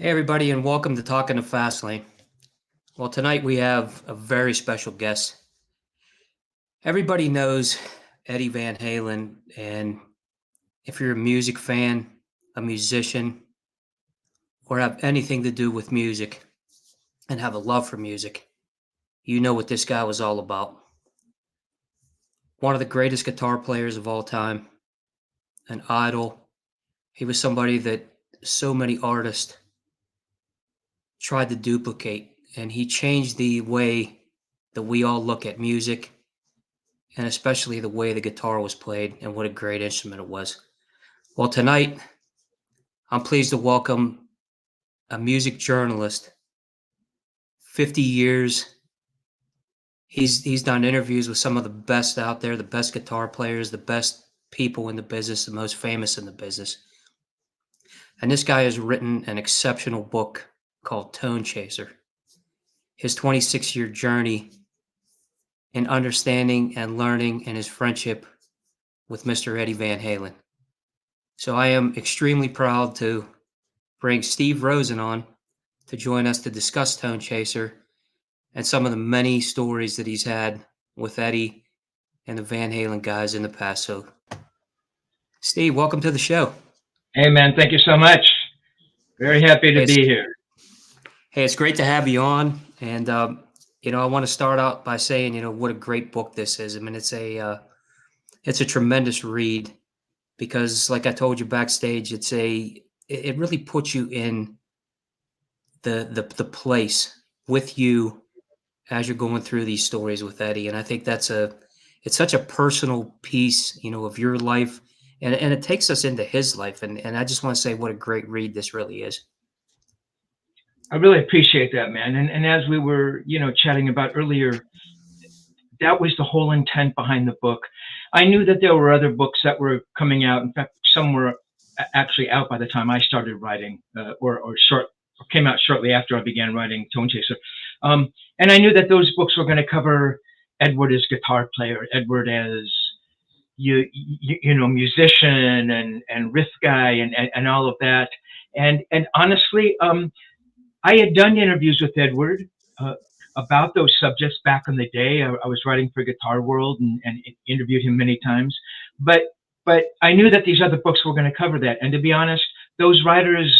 Hey, everybody, and welcome to Talking to Fastlane. Well, tonight we have a very special guest. Everybody knows Eddie Van Halen, and if you're a music fan, a musician, or have anything to do with music and have a love for music, you know what this guy was all about. One of the greatest guitar players of all time, an idol. He was somebody that so many artists tried to duplicate, and he changed the way that we all look at music and especially the way the guitar was played and what a great instrument it was. Well, tonight, I'm pleased to welcome a music journalist, 50 years. He's done interviews with some of the best out there, the best guitar players, the best people in the business, the most famous in the business. And this guy has written an exceptional book called Tonechaser. His 26-year journey in understanding and learning and his friendship with Mr. Eddie Van Halen. So I am extremely proud to bring Steve Rosen on to join us to discuss Tonechaser and some of the many stories that he's had with Eddie and the Van Halen guys in the past. So, Steve, welcome to the show. Hey, man, thank you so much. Very happy to be here. Hey, it's great to have you on. And, I want to start out by saying, what a great book this is. I mean, it's a tremendous read because, like I told you backstage, it really puts you in the place with you as you're going through these stories with Eddie. And I think it's such a personal piece, of your life, and it takes us into his life. And I just want to say what a great read this really is. I really appreciate that, man. And as we were, chatting about earlier, that was the whole intent behind the book. I knew that there were other books that were coming out. In fact, some were actually out by the time I started writing, or came out shortly after I began writing Tonechaser. And I knew that those books were going to cover Edward as guitar player, Edward as musician and riff guy and all of that. And honestly, I had done interviews with Edward about those subjects back in the day. I was writing for Guitar World and interviewed him many times. But I knew that these other books were going to cover that. And to be honest, those writers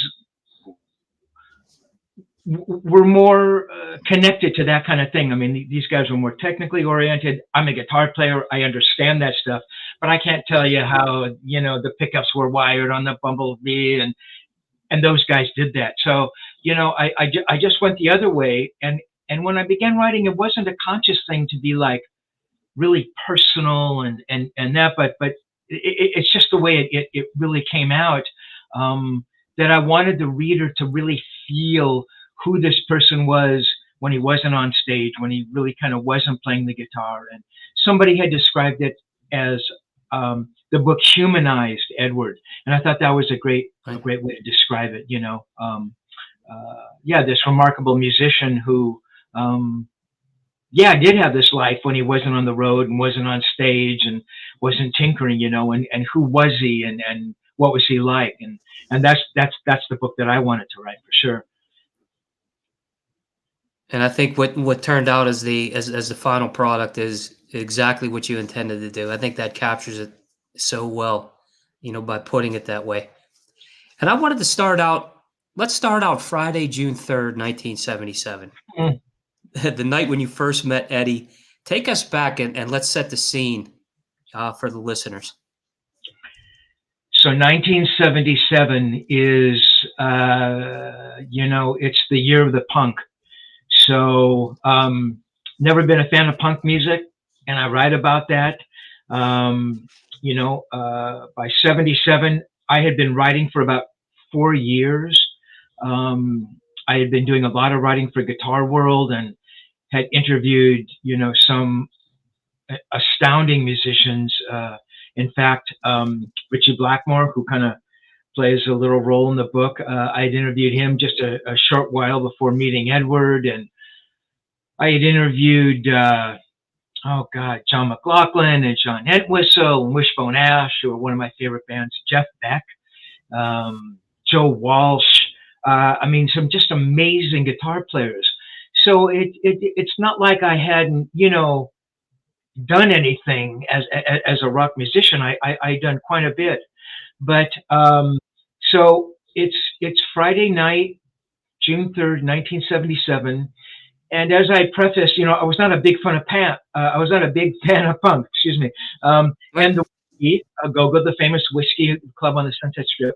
were more connected to that kind of thing. I mean, these guys were more technically oriented. I'm a guitar player. I understand that stuff. But I can't tell you how, the pickups were wired on the Bumblebee, and those guys did that. So, I just went the other way. And when I began writing, it wasn't a conscious thing to be like really personal and that, but it's just the way it really came out, that I wanted the reader to really feel who this person was when he wasn't on stage, when he really kind of wasn't playing the guitar. And somebody had described it as the book humanized Edward, and I thought that was a great way to describe it. This remarkable musician who, did have this life when he wasn't on the road and wasn't on stage and wasn't tinkering, and who was he and what was he like, and that's the book that I wanted to write for sure. And I think what turned out as the final product is exactly what you intended to do. I think that captures it so well, by putting it that way. And I wanted to let's start out Friday, June 3rd, 1977. The night when you first met Eddie. Take us back and let's set the scene for the listeners. So 1977 is, it's the year of the punk. So never been a fan of punk music, and I write about that. By 77, I had been writing for about 4 years. I had been doing a lot of writing for Guitar World and had interviewed, some astounding musicians. In fact, Ritchie Blackmore, who kind of plays a little role in the book, I had interviewed him just a short while before meeting Edward. And I had interviewed, John McLaughlin and John Entwistle and Wishbone Ash, who are one of my favorite bands, Jeff Beck, Joe Walsh, I mean, some just amazing guitar players. So it's not like I hadn't, done anything as a rock musician. I done quite a bit, but so it's Friday night, June 3rd, 1977. And as I prefaced, I was not a big fan of I was not a big fan of punk. Excuse me. Right. And the whiskey, Go-Go, the famous whiskey club on the Sunset Strip,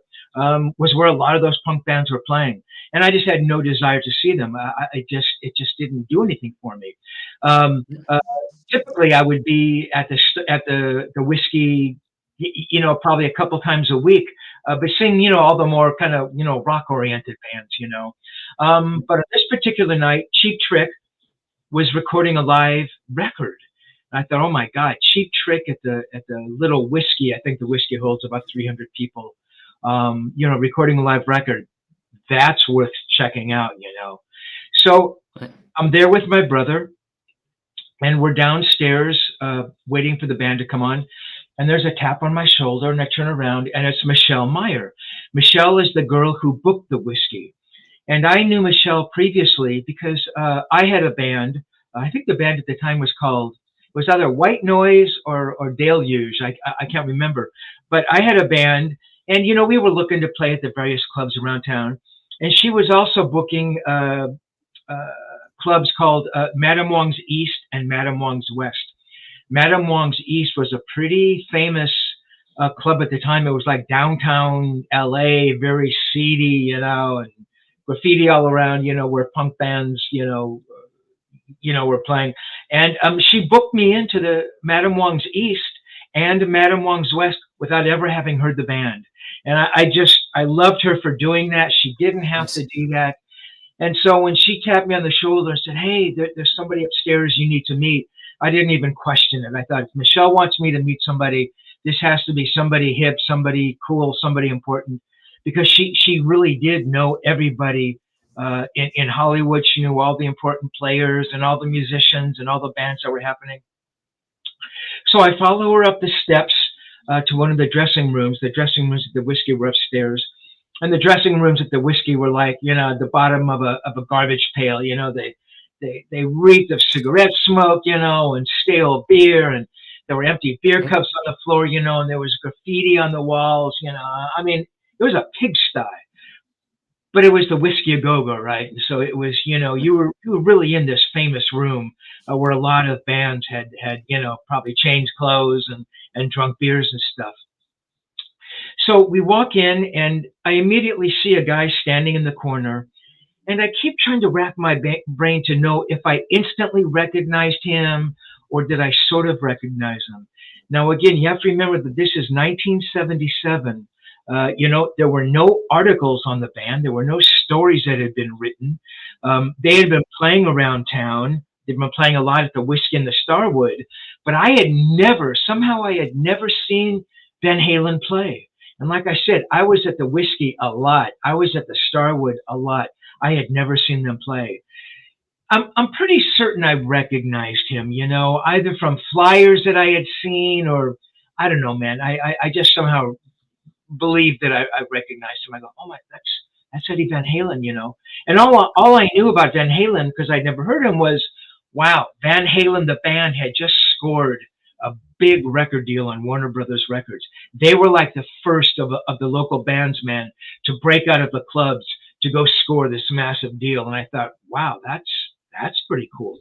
was where a lot of those punk bands were playing. And I just had no desire to see them. It just didn't do anything for me. Typically, I would be at the whiskey, probably a couple times a week, but seeing all the more kind of rock oriented bands. But on this particular night, Cheap Trick was recording a live record. And I thought, oh my God, Cheap Trick at the little whiskey. I think the whiskey holds about 300 people. Recording a live record. That's worth checking out. So I'm there with my brother, and we're downstairs waiting for the band to come on. And there's a tap on my shoulder, and I turn around, and it's Michelle Meyer. Michelle is the girl who booked the whiskey. And I knew Michelle previously because I had a band. I think the band at the time was either White Noise or Deluge. I can't remember. But I had a band, and, we were looking to play at the various clubs around town. And she was also booking clubs called Madame Wong's East and Madame Wong's West. Madame Wong's East was a pretty famous club at the time. It was like downtown LA, very seedy, and graffiti all around, where punk bands, were playing. And she booked me into the Madame Wong's East and Madame Wong's West without ever having heard the band. And I loved her for doing that. She didn't have to do that. And so when she tapped me on the shoulder and said, hey, there's somebody upstairs you need to meet, I didn't even question it. I thought, if Michelle wants me to meet somebody, this has to be somebody hip, somebody cool, somebody important, because she really did know everybody in Hollywood. She knew all the important players and all the musicians and all the bands that were happening. So I follow her up the steps to one of the dressing rooms. The dressing rooms at the whiskey were upstairs. And the dressing rooms at the whiskey were like, at the bottom of a garbage pail. They reeked of cigarette smoke, and stale beer, and there were empty beer cups on the floor, and there was graffiti on the walls, I mean, it was a pigsty. But it was the Whiskey A Go-Go, right? So it was, you were really in this famous room where a lot of bands had probably changed clothes and drunk beers and stuff. So we walk in, and I immediately see a guy standing in the corner, and I keep trying to rack my brain to know if I instantly recognized him or did I sort of recognize him. Now, again, you have to remember that this is 1977. There were no articles on the band. There were no stories that had been written. They had been playing around town. They'd been playing a lot at the Whiskey and the Starwood, but I had never seen Van Halen play. And like I said, I was at the Whiskey a lot. I was at the Starwood a lot. I had never seen them play. I'm pretty certain I recognized him, either from flyers that I had seen or I don't know, man. I just somehow believed that I recognized him. I go, oh my, that's Eddie Van Halen, And all I knew about Van Halen, because I'd never heard him, was, wow, Van Halen, the band, had just scored a big record deal on Warner Brothers Records. They were like the first of the local bands, man, to break out of the clubs to go score this massive deal. And I thought, wow, that's pretty cool,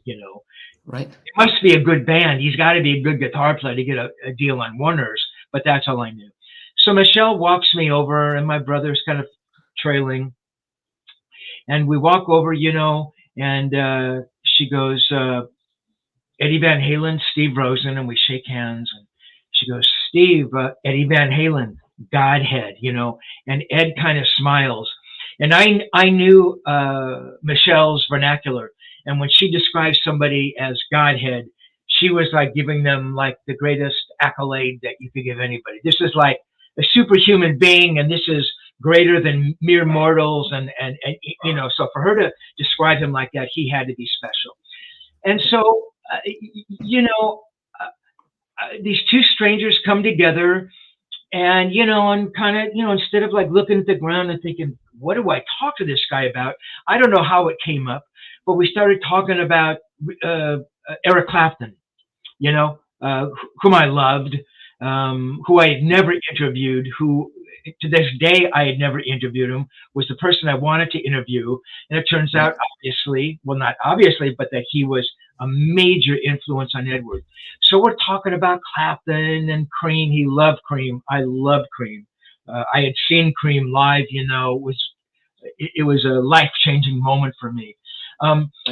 Right. It must be a good band. He's got to be a good guitar player to get a deal on Warner's, but that's all I knew. So Michelle walks me over, and my brother's kind of trailing. And we walk over, and she goes, Eddie Van Halen, Steve Rosen, and we shake hands. And she goes, Steve, Eddie Van Halen, Godhead, and Ed kind of smiles. And I knew Michelle's vernacular. And when she describes somebody as Godhead, she was like giving them like the greatest accolade that you could give anybody. This is like a superhuman being, and this is greater than mere mortals. And so for her to describe him like that, he had to be special. And so, these two strangers come together, and, and kind of, instead of like looking at the ground and thinking, what do I talk to this guy about? I don't know how it came up, but we started talking about Eric Clapton, you know, whom I loved, who I had never interviewed, who to this day I had never interviewed him, was the person I wanted to interview. And it turns out, obviously, well, not obviously, but that he was a major influence on Edward. So we're talking about Clapton and Cream. He loved Cream. I loved Cream. I had seen Cream live, you know, it was a life-changing moment for me.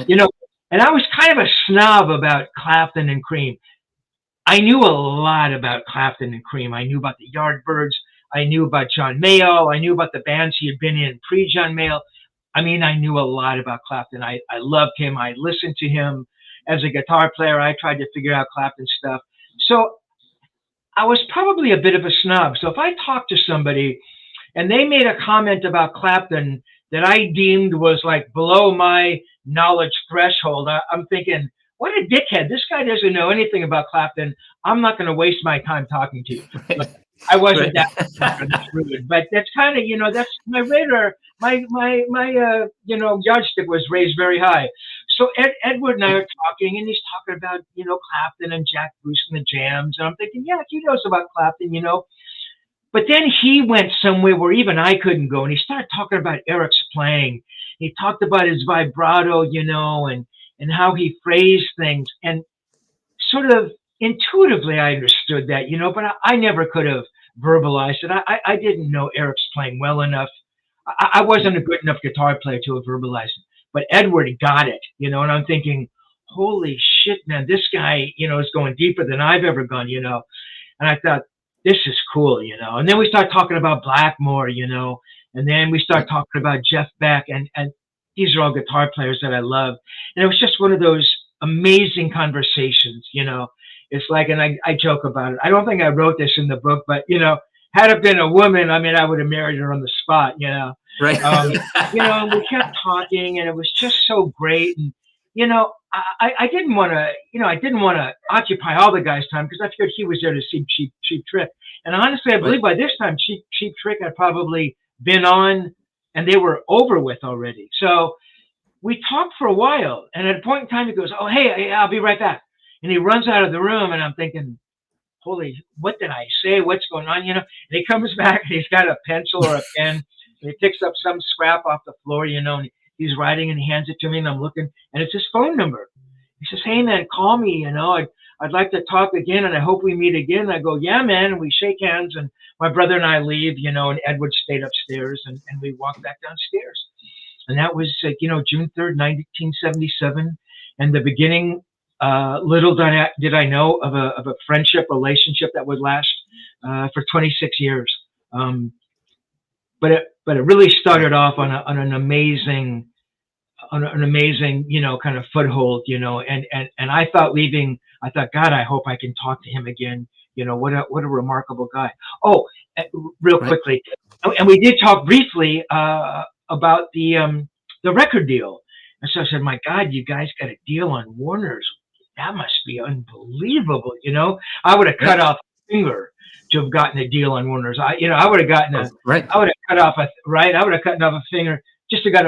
You know, and I was kind of a snob about Clapton and Cream. I knew a lot about Clapton and Cream. I knew about the Yardbirds. I knew about John Mayall. I knew about the bands he had been in pre-John Mayall. I mean, I knew a lot about Clapton. I loved him. I listened to him. As a guitar player, I tried to figure out Clapton stuff. So I was probably a bit of a snob. So if I talked to somebody and they made a comment about Clapton that I deemed was like below my knowledge threshold, I'm thinking, what a dickhead. This guy doesn't know anything about Clapton. I'm not going to waste my time talking to you. But I wasn't that rude, but that's kind of, you know, that's my radar. My you know, yardstick was raised very high. So Edward and I are talking, and he's talking about, you know, Clapton and Jack Bruce and the Jams. And I'm thinking, yeah, he knows about Clapton, you know. But then he went somewhere where even I couldn't go, and he started talking about Eric's playing. He talked about his vibrato, you know, and how he phrased things. And sort of intuitively I understood that, you know, but I never could have verbalized it. I didn't know Eric's playing well enough. I wasn't a good enough guitar player to have verbalized it. But Edward got it, you know, and I'm thinking, holy shit, man, this guy, you know, is going deeper than I've ever gone, you know. And I thought, this is cool, you know. And then we start talking about Blackmore, you know, and then we start talking about Jeff Beck, and these are all guitar players that I love. And it was just one of those amazing conversations, you know. It's like, and I joke about it. I don't think I wrote this in the book, but, you know, had it been a woman, I mean, I would have married her on the spot, you know. Right. You know, and we kept talking, and it was just so great. And, you know, I didn't want to, you know, I didn't want to occupy all the guy's time because I figured he was there to see Cheap Trick. And honestly, I believe by this time, Cheap Trick had probably been on, and they were over with already. So we talked for a while, and at a point in time, he goes, "Oh, hey, I'll be right back." And he runs out of the room, and I'm thinking, holy, what did I say? What's going on? You know, and he comes back, and he's got a pencil or a pen, and he picks up some scrap off the floor, you know, and he's writing, and he hands it to me, and I'm looking, and it's his phone number. He says, "Hey, man, call me, you know, I'd like to talk again, and I hope we meet again." And I go, "Yeah, man," and we shake hands, and my brother and I leave, you know, and Edward stayed upstairs, and we walked back downstairs. And that was, you know, June 3rd, 1977, and the beginning, little did I know of a friendship relationship that would last for 26 years. But it really started off on an amazing, you know, kind of foothold, you know, and I thought leaving, I thought, God, I hope I can talk to him again. You know, what a remarkable guy. Oh, real quickly, and we did talk briefly about the record deal. And so I said, my God, you guys got a deal on Warner's. That must be unbelievable. You know, I would have cut off a finger to have gotten a deal on Warner's. I would have gotten I would have cut off I would have cut off a finger just to get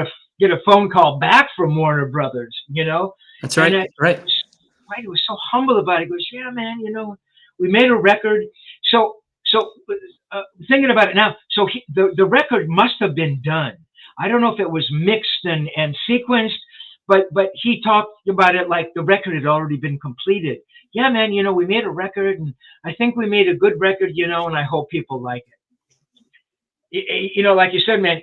a phone call back from Warner Brothers, you know. That's right. Right. He was so humble about it. He goes, "Yeah, man, you know, we made a record." So thinking about it now, so the record must have been done. I don't know if it was mixed and sequenced, but he talked about it like the record had already been completed. "Yeah, man, you know, we made a record, and I think we made a good record, you know, and I hope people like it." You know, like you said, man,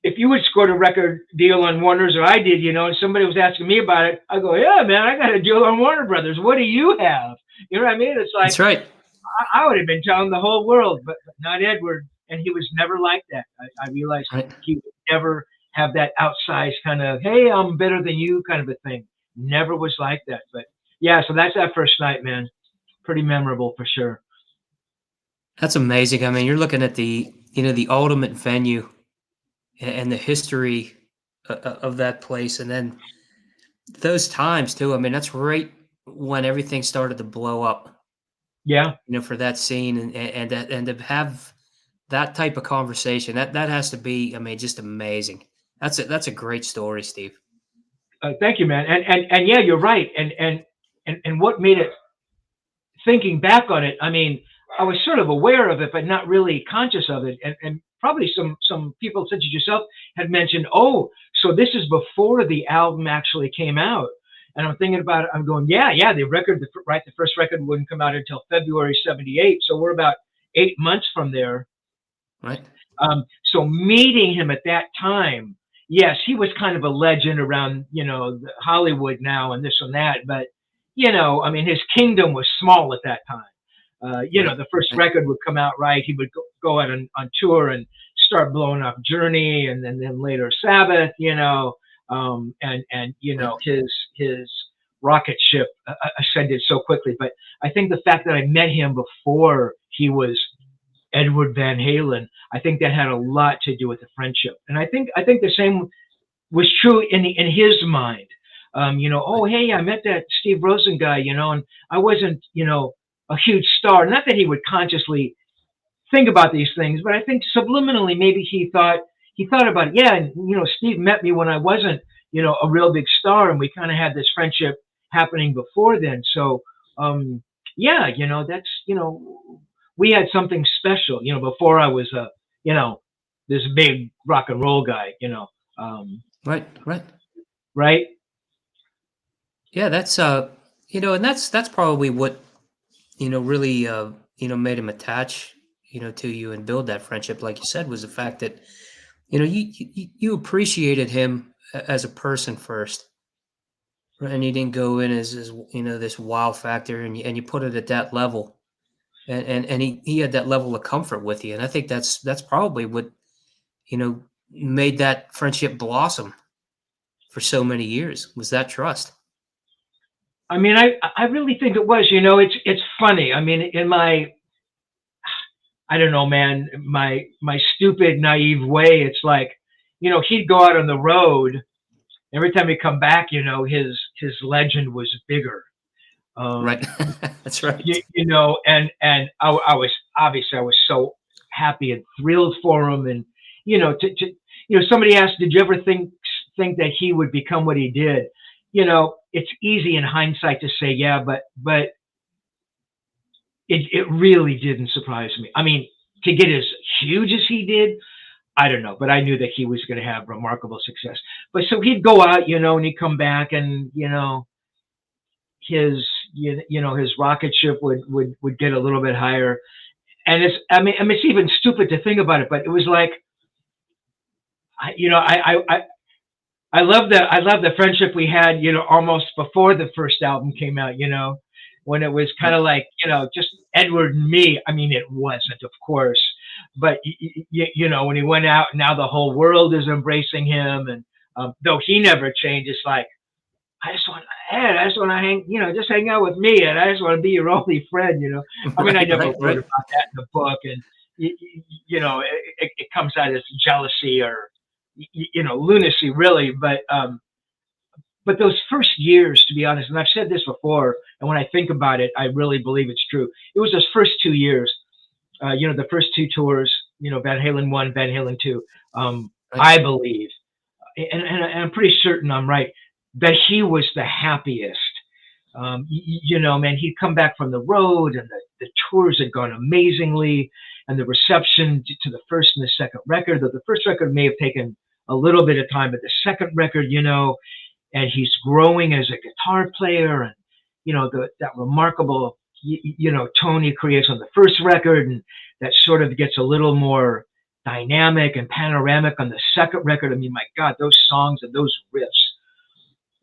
if you had scored a record deal on Warner's, or I did, you know, and somebody was asking me about it, I go, "Yeah, man, I got a deal on Warner Brothers. What do you have?" You know what I mean? It's like, that's right. I would have been telling the whole world, but not Edward. And he was never like that. I realized he would never have that outsized kind of, "Hey, I'm better than you" kind of a thing. Never was like that. But yeah, so that's that first night, man. Pretty memorable for sure. That's amazing. I mean, you're looking at the ultimate venue and the history of that place, and then those times too. I mean, that's right when everything started to blow up. Yeah. You know, for that scene, and to have that type of conversation, that has to be, I mean, just amazing. That's a great story, Steve. Thank you, man. And yeah, you're right. And what made it, thinking back on it, I mean, I was sort of aware of it, but not really conscious of it. And probably some people such as yourself had mentioned, oh, so this is before the album actually came out. And I'm thinking about it. I'm going, yeah, the record, right? The first record wouldn't come out until February '78. So we're about 8 months from there. Right. So meeting him at that time, yes, he was kind of a legend around, Hollywood now and this and that. But, I mean, his kingdom was small at that time. Right. The first Right. record would come out, right? He would go out on tour and start blowing up Journey, and then later Sabbath, and Right. his rocket ship ascended so quickly. But I think the fact that I met him before he was Edward Van Halen, I think that had a lot to do with the friendship. And I think the same was true in his mind. Oh, Right. hey, I met that Steve Rosen guy, and I wasn't, a huge star. Not that he would consciously think about these things, but I think subliminally maybe he thought about it. Yeah, and Steve met me when I wasn't, a real big star, and we kind of had this friendship happening before then. So, yeah, that's we had something special, before I was this big rock and roll guy, Right. Right. right? Yeah, that's and that's probably what, really made him attach, to you and build that friendship, like you said, was the fact that, you appreciated him as a person first, right? And you didn't go in as this wow factor, and you put it at that level, and he had that level of comfort with you, and I think that's probably what, made that friendship blossom for so many years, was that trust. I mean, I really think it was. It's funny. I mean, in my, I don't know, man, my stupid naive way, it's like, he'd go out on the road. Every time he'd come back, his legend was bigger. Right. Um, That's right. and I was, obviously, I was so happy and thrilled for him. And somebody asked, did you ever think that he would become what he did? It's easy in hindsight to say, yeah, but it really didn't surprise me. I mean, to get as huge as he did, I don't know, but I knew that he was going to have remarkable success. But so he'd go out, and he'd come back, and his his rocket ship would get a little bit higher. And I mean, it's even stupid to think about it, but it was like, I love the friendship we had, almost before the first album came out, when it was kind Right. of like, just Edward and me. I mean, it wasn't, of course, but when he went out, now the whole world is embracing him, and though he never changed, it's like, I just want, Ed, I just want to just hang out with me, and I just want to be your only friend. I mean, I Right. never Right. wrote Right. about that in the book, and it comes out as jealousy or lunacy, really. But those first years, to be honest, and I've said this before, and when I think about it, I really believe it's true. It was those first 2 years, the first two tours, Van Halen 1, Van Halen 2. Right. I believe, and I'm pretty certain I'm right, that he was the happiest. Man, he'd come back from the road, and the tours had gone amazingly, and the reception to the first and the second record, though the first record may have taken a little bit of time, but the second record, and he's growing as a guitar player, and that remarkable tone he creates on the first record, and that sort of gets a little more dynamic and panoramic on the second record. I mean, my God, those songs and those riffs,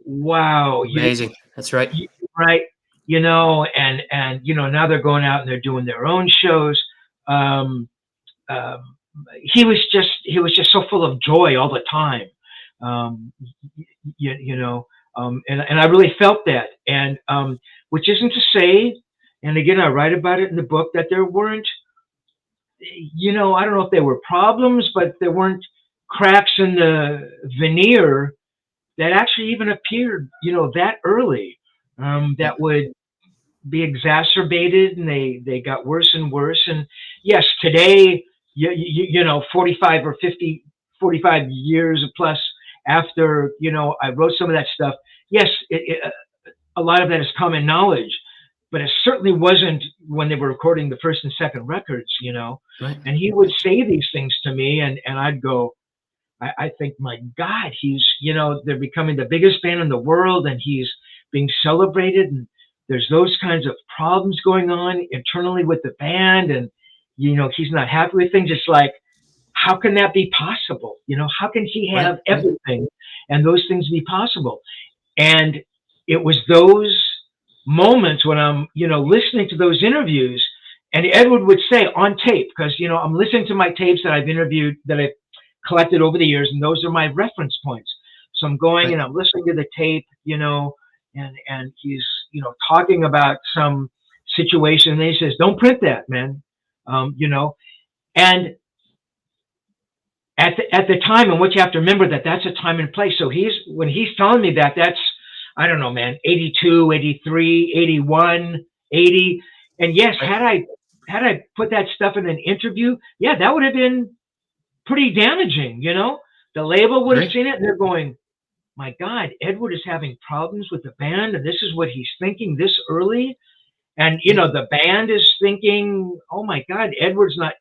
wow. Amazing. That's right. Right, and now they're going out and they're doing their own shows. um, um, he was just so full of joy all the time. um, and I really felt that. And which isn't to say, and again, I write about it in the book, that there weren't, I don't know if there were problems, but there weren't cracks in the veneer that actually even appeared, that early, Yep. that would be exacerbated, and they got worse and worse. And yes, today, 45 or 50, 45 years plus after, I wrote some of that stuff. Yes, a lot of that is common knowledge, but it certainly wasn't when they were recording the first and second records, Right. And he would say these things to me, and I'd go, I think, my God, he's, they're becoming the biggest band in the world, and he's being celebrated, and there's those kinds of problems going on internally with the band, and, he's not happy with things. It's like, how can that be possible? How can he have everything and those things be possible? And it was those moments when I'm, listening to those interviews, and Edward would say on tape, because, I'm listening to my tapes that I've interviewed, that I've collected over the years, and those are my reference points. So I'm going and I'm listening to the tape, and he's, talking about some situation, and he says, "Don't print that, man." And at the time, and what you have to remember, that's a time and place. So when he's telling me that's, I don't know, man, 82, 83, 81, 80. And yes, had I put that stuff in an interview, yeah, that would have been pretty damaging, The label would have seen it, and they're going, my God, Edward is having problems with the band, and this is what he's thinking this early. And, the band is thinking, oh my God, Edward's not,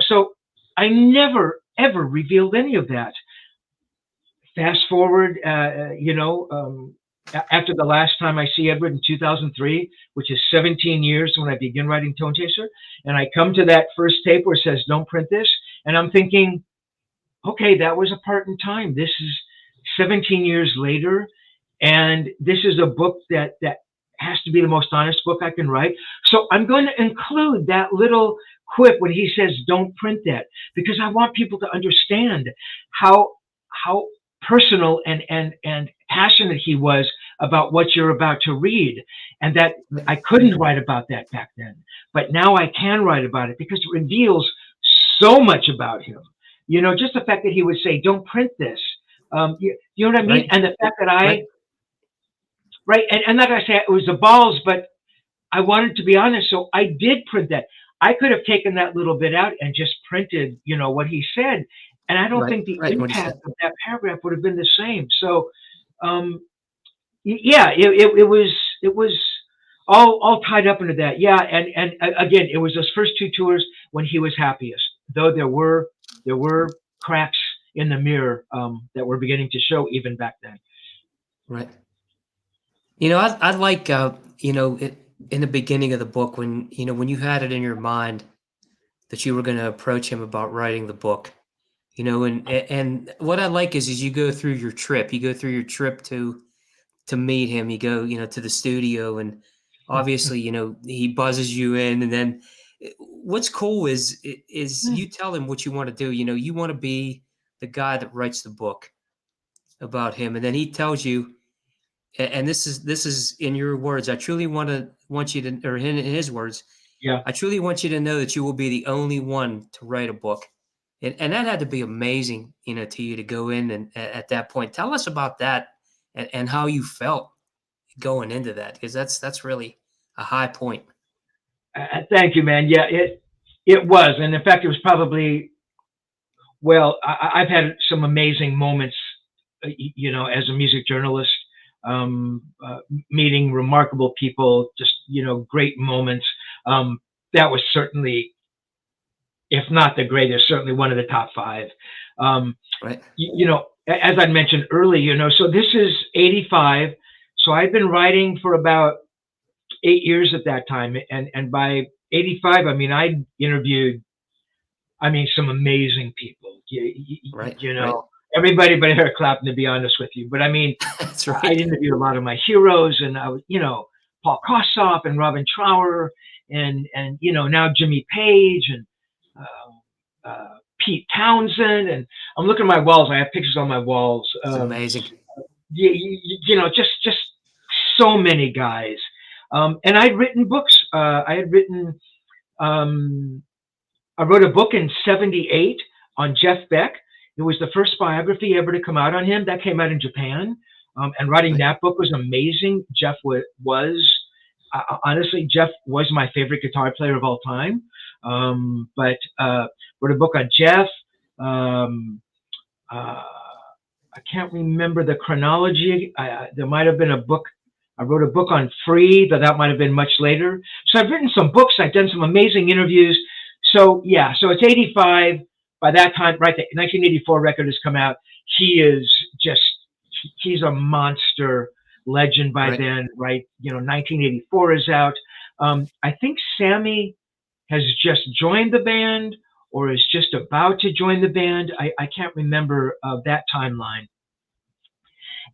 so I never, ever revealed any of that. Fast forward, after the last time I see Edward in 2003, which is 17 years when I begin writing Tonechaser, and I come to that first tape where it says, "Don't print this," and I'm thinking, okay, that was a part in time. This is 17 years later, and this is a book that has to be the most honest book I can write. So I'm going to include that little quip when he says, "Don't print that," because I want people to understand how personal and passionate he was about what you're about to read, and that I couldn't write about that back then, but now I can write about it because it reveals so much about him. Just the fact that he would say, "Don't print this." You know what I mean? And the fact that and like I say, it was the balls, but I wanted to be honest, so I did print that. I could have taken that little bit out and just printed, what he said, and I don't think the impact of that paragraph would have been the same. So, yeah, it was all tied up into that. Yeah, and again, it was those first two tours when he was happiest, though there were cracks in the mirror that were beginning to show even back then. Right. I'd like, in the beginning of the book, when you had it in your mind that you were going to approach him about writing the book, and what I like is you go through your trip. You go through your trip to meet him. You go, to the studio, and obviously, he buzzes you in, and then what's cool is you tell him what you want to do. You want to be the guy that writes the book about him, and then he tells you. And this is in your words. I truly want you to, or in his words, yeah. I truly want you to know that you will be the only one to write a book, and that had to be amazing, to you to go in and at that point. Tell us about that and how you felt going into that, because that's really a high point. Thank you, man. Yeah, it was, and in fact, it was probably. Well, I've had some amazing moments, as a music journalist. Meeting remarkable people, just, great moments. That was certainly, if not the greatest, certainly one of the top five. Right. As I mentioned earlier, so this is 85. So I've been writing for about 8 years at that time. And by 85, I interviewed, some amazing people, Right. Everybody but Eric Clapton, to be honest with you. But That's right. I interviewed a lot of my heroes, and I was, Paul Kossoff and Robin Trower, and now Jimmy Page and Pete Townsend. And I'm looking at my walls. I have pictures on my walls. It's amazing. Just so many guys. And I'd written books. I wrote a book in '78 on Jeff Beck. It was the first biography ever to come out on him. That came out in Japan. And writing that book was amazing. Jeff honestly, Jeff was my favorite guitar player of all time. But wrote a book on Jeff. I can't remember the chronology. There might have been a book. I wrote a book on Free, but that might have been much later. So I've written some books. I've done some amazing interviews. So yeah, so it's 85. By that time, right, the 1984 record has come out. He is just, he's a monster legend by then, right? 1984 is out. I think Sammy has just joined the band or is just about to join the band. I can't remember that timeline.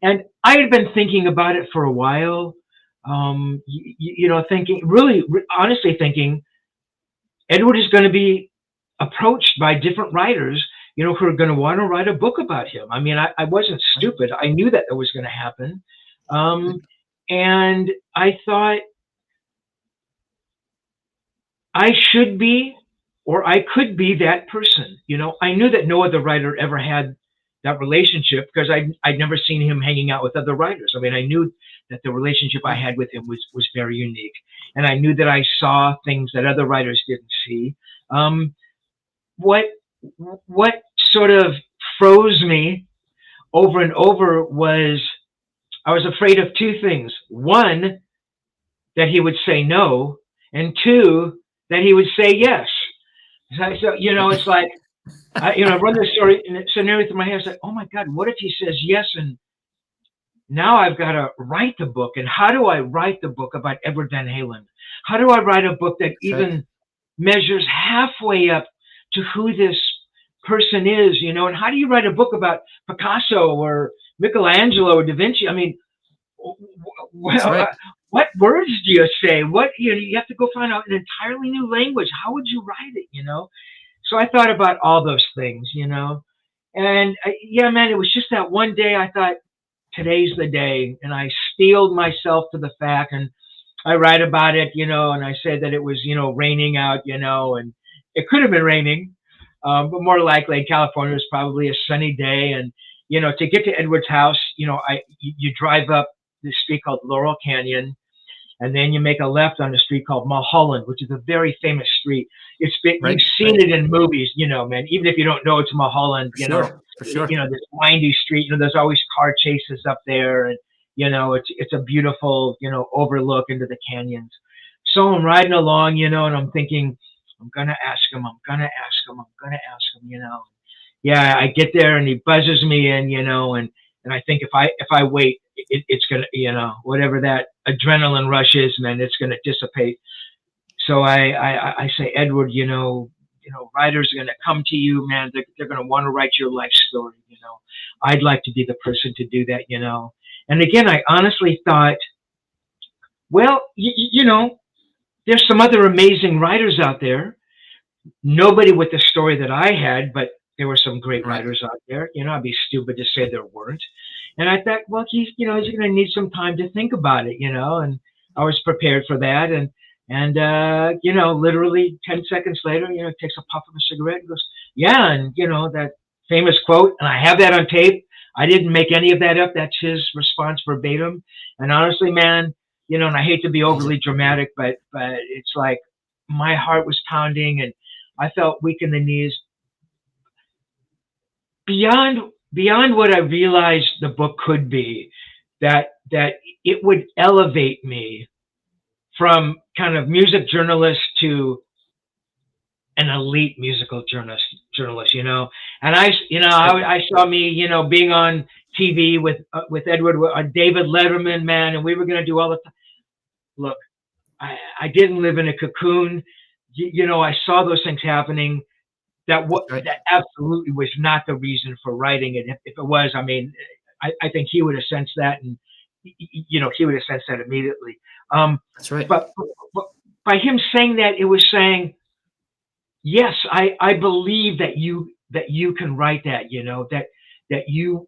And I had been thinking about it for a while, thinking, really, honestly thinking, Edward is going to be approached by different writers, who are going to want to write a book about him. I mean, I wasn't stupid. I knew that was going to happen. And I thought I should be, or I could be that person. I knew that no other writer ever had that relationship because I'd never seen him hanging out with other writers. I mean, I knew that the relationship I had with him was very unique. And I knew that I saw things that other writers didn't see. What sort of froze me over and over was I was afraid of two things. One, that he would say no, and two, that he would say yes. So it's like, I run this story and scenario through my head. It's like, oh my God, what if he says yes? And now I've got to write the book. And how do I write the book about Edward Van Halen? How do I write a book that even measures halfway up to who this person is, and how do you write a book about Picasso or Michelangelo or Da Vinci? I mean, what words do you say? You have to go find out an entirely new language. How would you write it, So I thought about all those things, and man, it was just that one day I thought, today's the day, and I steeled myself to the fact, and I write about it, and I said that it was, raining out, and it could have been raining, but more likely in California it was probably a sunny day, and to get to Edward's house, you drive up this street called Laurel Canyon, and then you make a left on a street called Mulholland, which is a very famous street. You've seen it in movies, man. Even if you don't know it's Mulholland, for sure. This windy street. There's always car chases up there, and it's a beautiful, overlook into the canyons. So I'm riding along, and I'm thinking, I'm gonna ask him. Yeah, I get there and he buzzes me in, and I think if I wait, it's gonna, whatever that adrenaline rush is, man, it's gonna dissipate. So I say, Edward, writers are gonna come to you, man. They're gonna want to write your life story. I'd like to be the person to do that. And again, I honestly thought, well, there's some other amazing writers out there. Nobody with the story that I had, but there were some great writers out there. I'd be stupid to say there weren't. And I thought, well, he's going to need some time to think about it, and I was prepared for that. And literally 10 seconds later, takes a puff of a cigarette and goes, yeah. And, that famous quote, and I have that on tape. I didn't make any of that up. That's his response verbatim. And honestly, man, and I hate to be overly dramatic, but it's like my heart was pounding and I felt weak in the knees. Beyond what I realized the book could be, that it would elevate me from kind of music journalist to an elite musical journalist, And I saw me, being on TV with Edward, David Letterman, man, and we were going to do all the time. Look, I didn't live in a cocoon. I saw those things happening. That absolutely was not the reason for writing it. If it was, I mean, I think he would have sensed that, and he would have sensed that immediately. That's right. But by him saying that, it was saying, yes, I believe that you can write that. That you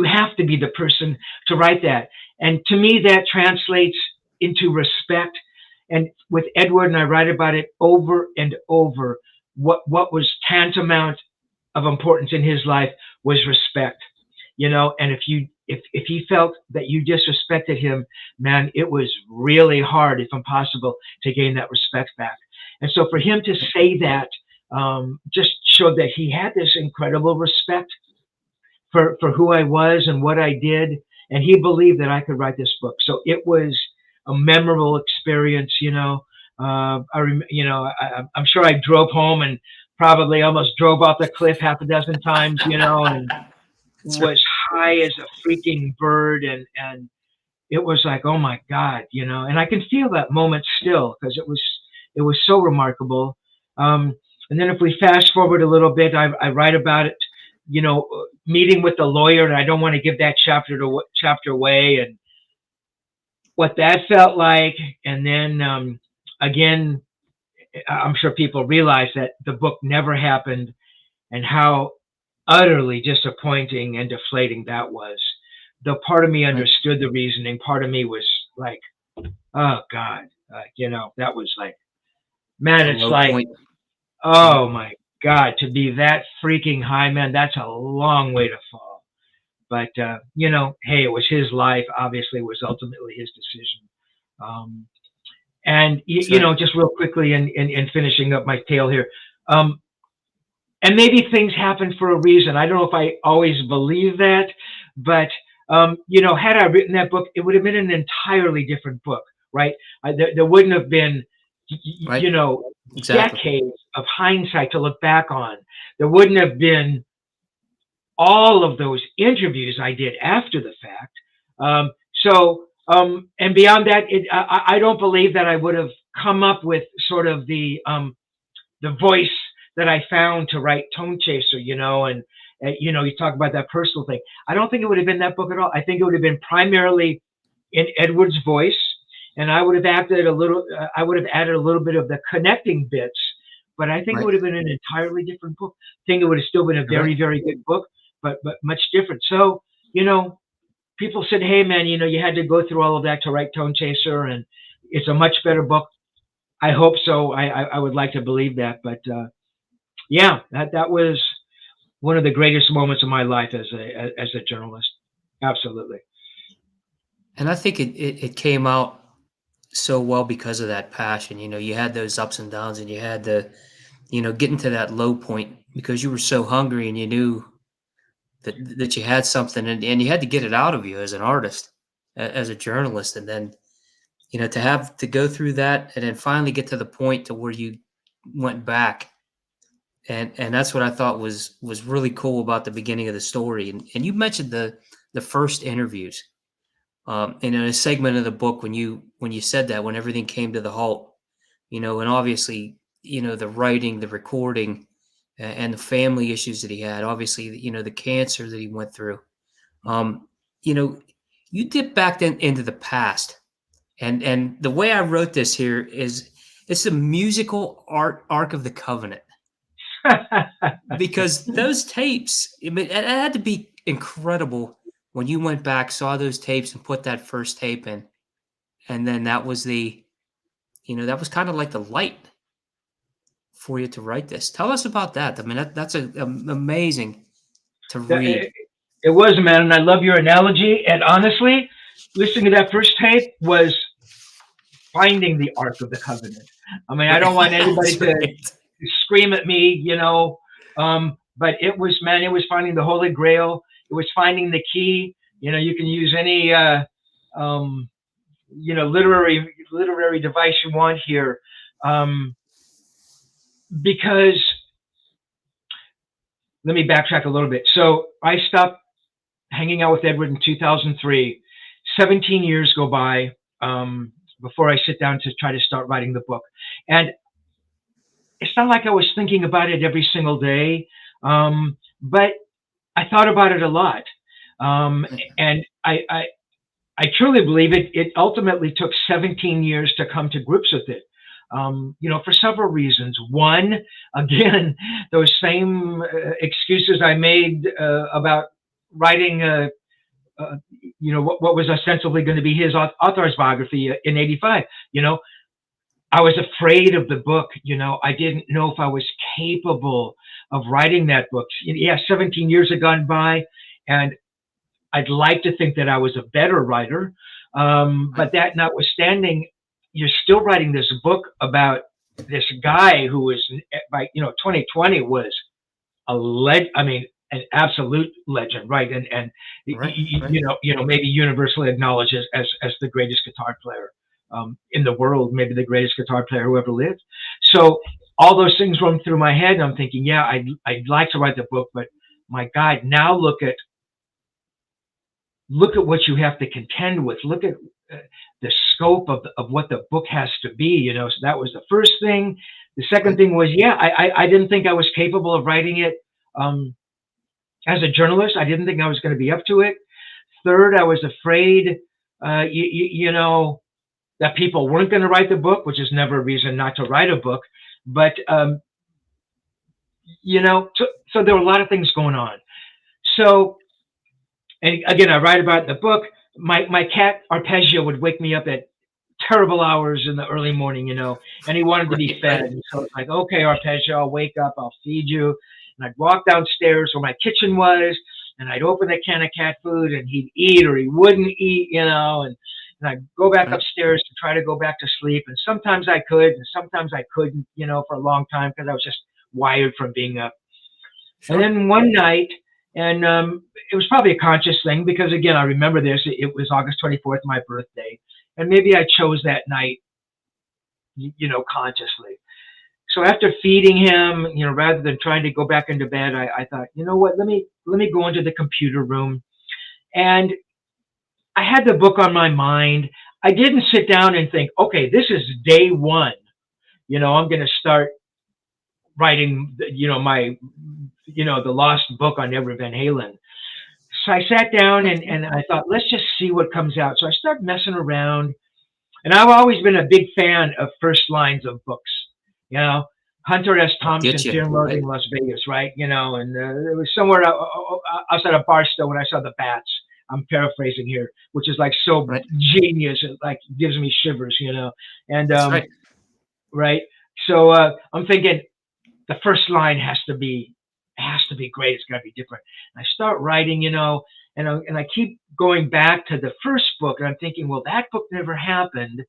have to be the person to write that. And to me, that translates into respect. And with Edward, and I write about it over and over, what was tantamount of importance in his life was respect, and if he felt that you disrespected him, man, it was really hard, if impossible, to gain that respect back. And so for him to say that just showed that he had this incredible respect for who I was and what I did, and he believed that I could write this book. So it was a memorable experience. I'm sure I drove home and probably almost drove off the cliff half a dozen times, and That's right. was high as a freaking bird, and it was like, oh my God, and I can feel that moment still because it was so remarkable. And then if we fast forward a little bit, I write about it, meeting with the lawyer, and I don't want to give that chapter away and what that felt like. And then again, I'm sure people realize that the book never happened and how utterly disappointing and deflating that was. The part of me Right. understood the reasoning. Part of me was like, oh God, that was like, man, A it's low like, point. oh my God, to be that freaking high, man, that's a long way to fall. But, hey, it was his life. Obviously, it was ultimately his decision. Um, and, So, just real quickly in finishing up my tale here, and maybe things happen for a reason. I don't know if I always believe that, but, had I written that book, it would have been an entirely different book, right? There wouldn't have been, right. Exactly. decades of hindsight to look back on. There wouldn't have been all of those interviews I did after the fact. And beyond that, I don't believe that I would have come up with sort of the voice that I found to write Tonechaser, and you talk about that personal thing. I don't think it would have been that book at all. I think it would have been primarily in Edward's voice, and I would have added a little bit of the connecting bits, but I think it Right. would have been an entirely different book. I think it would have still been a You're very, right. very good book, but much different. So, people said, hey man, you had to go through all of that to write Tonechaser, and it's a much better book. I hope so. I would like to believe that, but yeah, that was one of the greatest moments of my life as a journalist. Absolutely. And I think it came out so well because of that passion. You had those ups and downs, and you had getting to that low point because you were so hungry and you knew that you had something, and you had to get it out of you as an artist, as a journalist. And then, to have to go through that and then finally get to the point to where you went back. And that's what I thought was really cool about the beginning of the story. And you mentioned the first interviews. And in a segment of the book when you said that, when everything came to the halt, and obviously, the writing, the recording, and the family issues that he had, obviously, the cancer that he went through. Um, you know, you dip back then into the past, and the way I wrote this here is it's a musical art arc of the covenant, because those tapes, I mean, it had to be incredible when you went back, saw those tapes, and put that first tape in, and then that was kind of like the light for you to write this. Tell us about that. I mean, that's amazing to read. it, it was, man, and I love your analogy. And honestly, listening to that first tape was finding the Ark of the Covenant. I mean, I Right. don't want anybody That's to right. scream at me, but it was, man, it was finding the Holy Grail. It was finding the key. You can use any, um, literary device you want here, because let me backtrack a little bit. So I stopped hanging out with Edward in 2003. 17 years go by before I sit down to try to start writing the book. And it's not like I was thinking about it every single day, but I thought about it a lot. And I truly believe it ultimately took 17 years to come to grips with it. For several reasons. One, again, those same excuses I made about writing, what was ostensibly going to be his author's biography in '85. I was afraid of the book. I didn't know if I was capable of writing that book. Yeah, 17 years had gone by, and I'd like to think that I was a better writer. But that notwithstanding, you're still writing this book about this guy who was by 2020 was an absolute legend, right? And Right. maybe universally acknowledged as the greatest guitar player in the world, maybe the greatest guitar player who ever lived. So all those things run through my head, and I'm thinking, yeah, I'd like to write the book, but my God, now look at what you have to contend with. Look at the scope of what the book has to be. So that was the first thing. The second thing was, I didn't think I was capable of writing it as a journalist. I didn't think I was going to be up to it. Third, I was afraid, that people weren't going to write the book, which is never a reason not to write a book. But, so there were a lot of things going on. So, and again, I write about it in the book. My cat Arpeggio would wake me up at terrible hours in the early morning, and he wanted to be fed. And so it's like, okay, Arpeggio, I'll wake up, I'll feed you. And I'd walk downstairs where my kitchen was, and I'd open a can of cat food, and he'd eat or he wouldn't eat, and I'd go back upstairs to try to go back to sleep. And sometimes I could, and sometimes I couldn't, for a long time, because I was just wired from being up. Sure. And then one night, and it was probably a conscious thing, because again, I remember this, it was August 24th, my birthday. And maybe I chose that night, consciously. So after feeding him, rather than trying to go back into bed, I thought, you know what, let me go into the computer room. And I had the book on my mind. I didn't sit down and think, okay, this is day one. I'm going to start writing, the lost book on Edward Van Halen. So I sat down and I thought, let's just see what comes out. So I started messing around. And I've always been a big fan of first lines of books. Hunter S. Thompson, Fear and Loathing in Las Vegas, right? And it was somewhere outside of Barstow when I saw the bats. I'm paraphrasing here, which is like so genius. It like gives me shivers, And right. So I'm thinking the first line has to be great. It's got to be different. And I start writing, and I keep going back to the first book, and I'm thinking, well, that book never happened.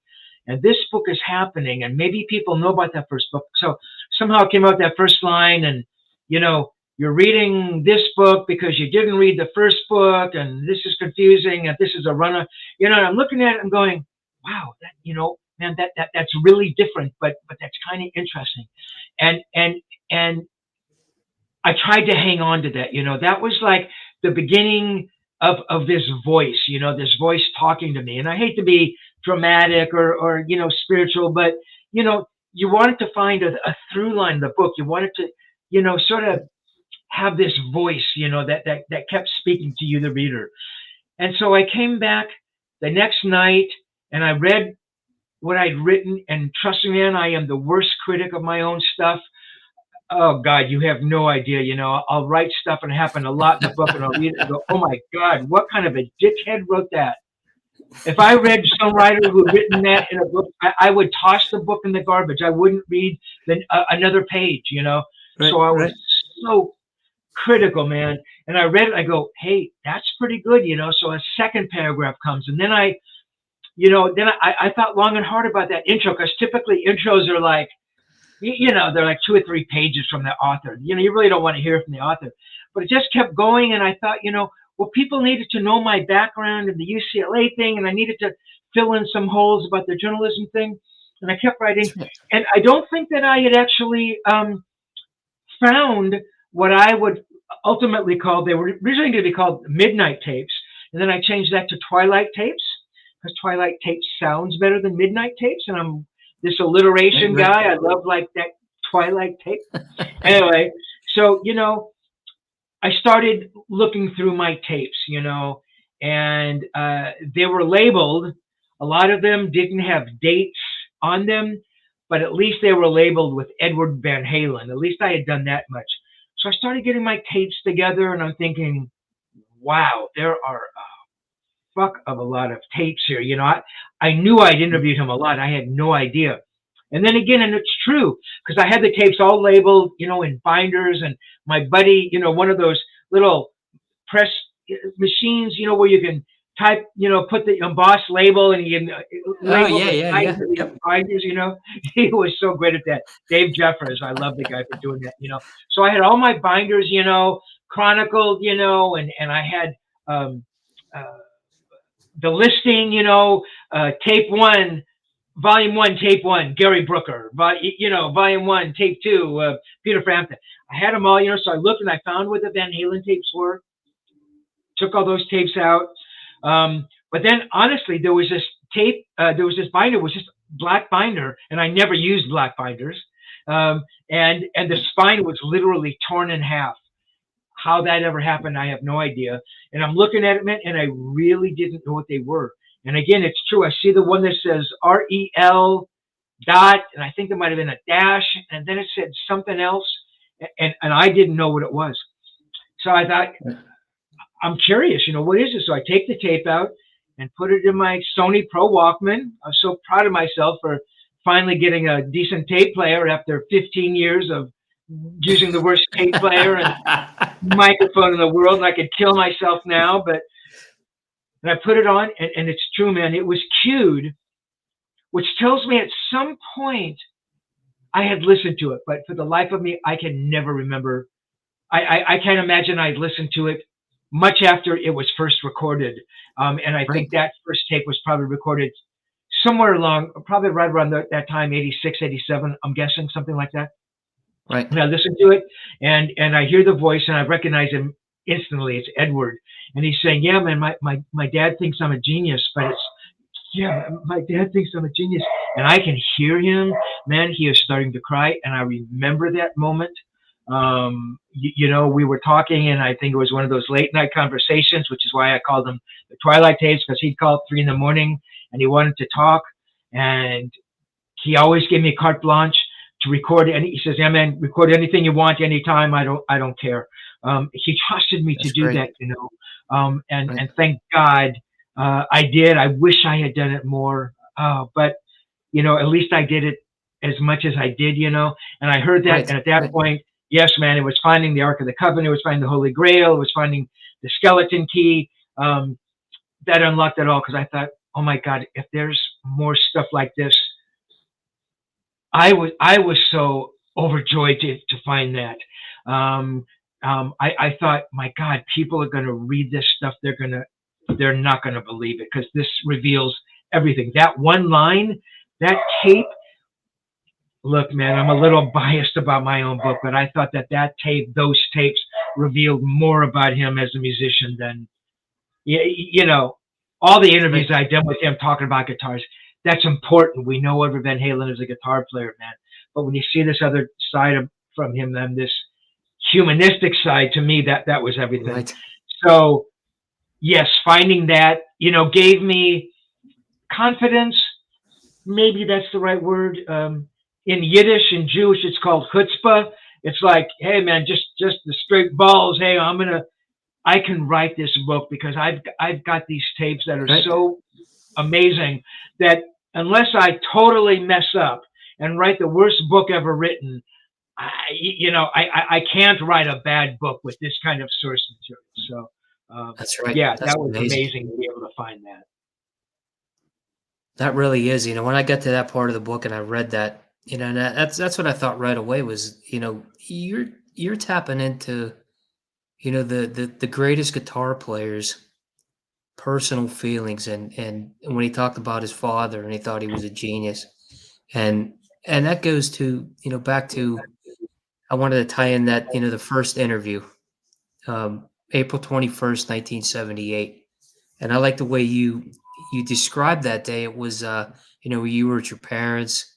And this book is happening, and maybe people know about that first book. So somehow it came out that first line, and you're reading this book because you didn't read the first book, and this is confusing, and this is a runner. And I'm looking at it and going, wow, that man, that's really different, but that's kind of interesting. And I tried to hang on to that. That was like the beginning of this voice, this voice talking to me. And I hate to be dramatic or spiritual, but you wanted to find a through line in the book. You wanted to sort of have this voice that kept speaking to you, the reader. And so I came back the next night and I read what I'd written, and trust me, man, I am the worst critic of my own stuff. Oh God, you have no idea. I'll write stuff, and it happened a lot in the book, and I'll read it and go, oh my God, what kind of a dickhead wrote that? If I read some writer who'd written that in a book, I would toss the book in the garbage. I wouldn't read another page, So I was so critical, man. And I read it, I go, hey, that's pretty good, So a second paragraph comes, and then I thought long and hard about that intro, because typically intros are like, they're like 2 or 3 pages from the author. You really don't want to hear from the author. But it just kept going, and I thought, well, people needed to know my background and the UCLA thing, and I needed to fill in some holes about the journalism thing. And I kept writing. And I don't think that I had actually found what I would ultimately call, they were originally going to be called Midnight Tapes. And then I changed that to Twilight Tapes, because Twilight Tapes sounds better than Midnight Tapes. And I'm this alliteration guy. I love like that Twilight tape. Anyway, so, I started looking through my tapes, and they were labeled. A lot of them didn't have dates on them, but at least they were labeled with Edward Van Halen. At least I had done that much. So I started getting my tapes together, and I'm thinking, wow, there are fuck of a lot of tapes here. I knew I'd interviewed him a lot. I had no idea. And then again, and it's true, because I had the tapes all labeled, in binders, and my buddy, one of those little press machines, where you can type, put the embossed label, and he Oh labeled yeah, the yeah, sides yeah. of the Yep. binders. He was so great at that. Dave Jeffers, I love the guy for doing that. So I had all my binders, chronicled, and I had um, uh, the listing, tape one, volume one, tape one, Gary Brooker, volume one, tape two, Peter Frampton. I had them all, so I looked and I found what the Van Halen tapes were, took all those tapes out. But then honestly, there was this tape, there was this binder, it was just black binder, and I never used black binders. And the spine was literally torn in half. How that ever happened, I have no idea. And I'm looking at it, man, and I really didn't know what they were. And again, it's true. I see the one that says REL dot, and I think there might have been a dash, and then it said something else, and I didn't know what it was. So I thought, I'm curious, what is this? So I take the tape out and put it in my Sony Pro Walkman. I'm so proud of myself for finally getting a decent tape player after 15 years of using the worst tape player and microphone in the world, and I could kill myself now. And I put it on, and it's true, man. It was cued, which tells me at some point I had listened to it, but for the life of me, I can never remember. I can't imagine I'd listened to it much after it was first recorded. And I think that first tape was probably recorded somewhere along, probably right around that time, 86, 87, I'm guessing, something like that. Right. And I listen to it, and I hear the voice, and I recognize him instantly. It's Edward. And he's saying, yeah, man, my dad thinks I'm a genius, but my dad thinks I'm a genius. And I can hear him, man, he is starting to cry. And I remember that moment. We were talking, and I think it was one of those late night conversations, which is why I called them the Twilight tapes, because he'd call at 3 a.m. and he wanted to talk. And he always gave me carte blanche to record, and he says, yeah, man, record anything you want, anytime. I don't care. He trusted me to do that, and thank God I did. I wish I had done it more, but at least I did it as much as I did, and I heard that, and at that point, yes, man, it was finding the Ark of the Covenant, it was finding the Holy Grail, it was finding the skeleton key, that unlocked it all, because I thought, oh my God, if there's more stuff like this, I was so overjoyed to find that. I thought, my God, people are going to read this stuff. They're not going to believe it, because this reveals everything. That one line, that tape. Look, man, I'm a little biased about my own book, but I thought that tape, those tapes, revealed more about him as a musician than, all the interviews I've done with him talking about guitars. That's important. We know Edward Van Halen is a guitar player, man. But when you see this other side from him, then this humanistic side, to me, that was everything. Right. So, yes, finding that, gave me confidence. Maybe that's the right word. In Yiddish and Jewish, it's called chutzpah. It's like, hey, man, just the straight balls. Hey, I can write this book because I've got these tapes that are so amazing that unless I totally mess up and write the worst book ever written, I can't write a bad book with this kind of source material. So that's right. Yeah, that's that was amazing to be able to find that. That really is. When I got to that part of the book and I read that, and that's what I thought right away was, you're tapping into, the greatest guitar players' personal feelings, and when he talked about his father and he thought he was a genius, and that goes to back to, I wanted to tie in that the first interview, April 21st, 1978, and I like the way you described that day. It was you were at your parents,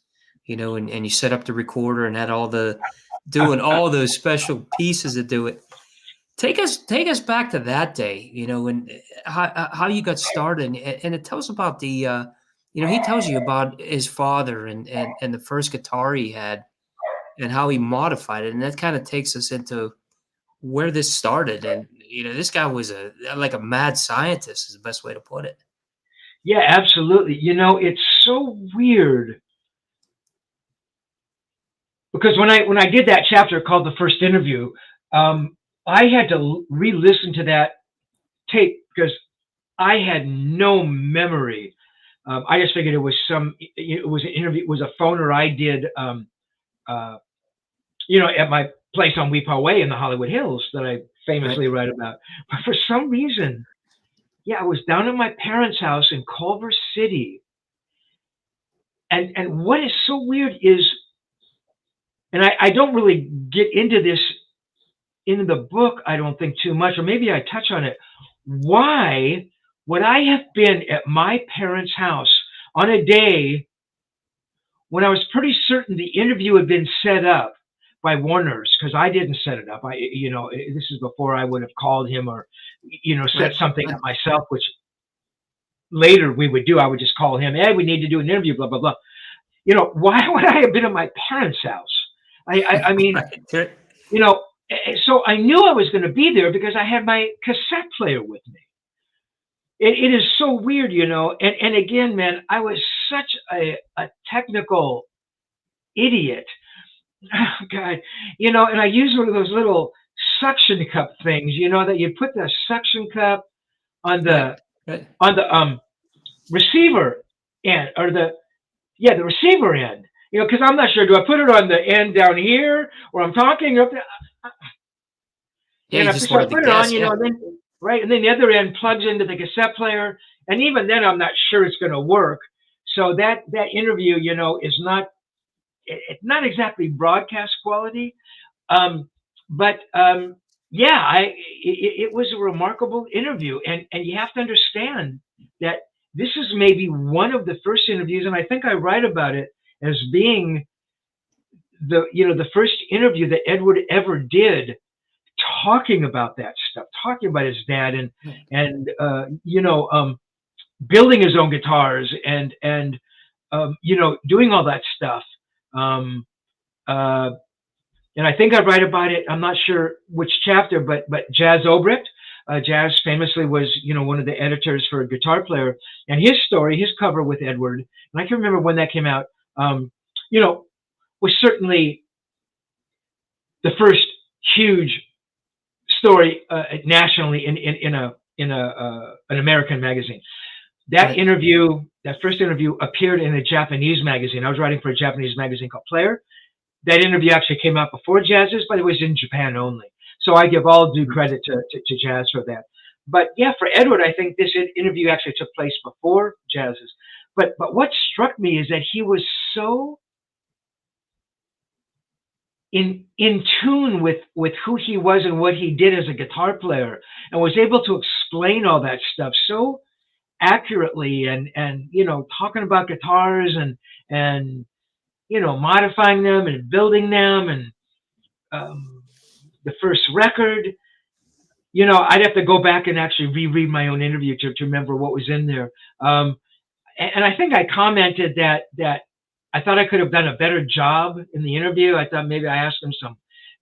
and you set up the recorder and had doing all those special pieces to do it. Take us back to that day, and how you got started, and it tells about the, he tells you about his father and the first guitar he had and how he modified it, and that kind of takes us into where this started. And this guy was like a mad scientist, is the best way to put it. Yeah, absolutely. It's so weird because when I did that chapter called The First Interview, I had to re-listen to that tape because I had no memory. I just figured it was it was an interview, it was a phoner I did, uh, at my place on Weepaw Way in the Hollywood Hills that I Right. famously write about. But for some reason, yeah, I was down at my parents' house in Culver City. And what is so weird is, and I don't really get into this in the book, I don't think too much, or maybe I touch on it. Why would I have been at my parents' house on a day when I was pretty certain the interview had been set up by Warner's? Because I didn't set it up. This is before I would have called him or, set Right. something up myself, which later we would do. I would just call him, hey, we need to do an interview, blah, blah, blah. Why would I have been at my parents' house? I mean, Right. so I knew I was going to be there because I had my cassette player with me. It is so weird, and again, man, I was such a technical idiot. Oh, God, and I used one of those little suction cup things, that you put the suction cup on Right. the Right. receiver end, or the receiver end, because I'm not sure, do I put it on the end down here or I'm talking up there? Yeah, you just So I wanted to put it on, guess. Yeah. then right, and then the other end plugs into the cassette player, and even then I'm not sure it's going to work. So that interview, is not, it's not exactly broadcast quality, but yeah, it was a remarkable interview, and you have to understand that this is maybe one of the first interviews, and I think I write about it as being the first interview that Edward ever did, talking about that stuff, talking about his dad, and building his own guitars, and doing all that stuff. Um, uh, and I think I write about it. I'm not sure which chapter, but Jazz Obrecht. Jazz famously was, one of the editors for Guitar Player, and his story, his cover with Edward, and I can remember when that came out. Was certainly the first huge story nationally in an American magazine. That Right. interview, that first interview, appeared in a Japanese magazine. I was writing for a Japanese magazine called Player. That interview actually came out before Jazz's, but it was in Japan only. So I give all due credit to Jazz for that. But yeah, for Edward, I think this interview actually took place before Jazz's. But what struck me is that he was so in tune with who he was and what he did as a guitar player, and was able to explain all that stuff so accurately, and talking about guitars, and modifying them and building them, and the first record. I'd have to go back and actually reread my own interview to remember what was in there. And I think I commented that I thought I could have done a better job in the interview. I thought maybe I asked him some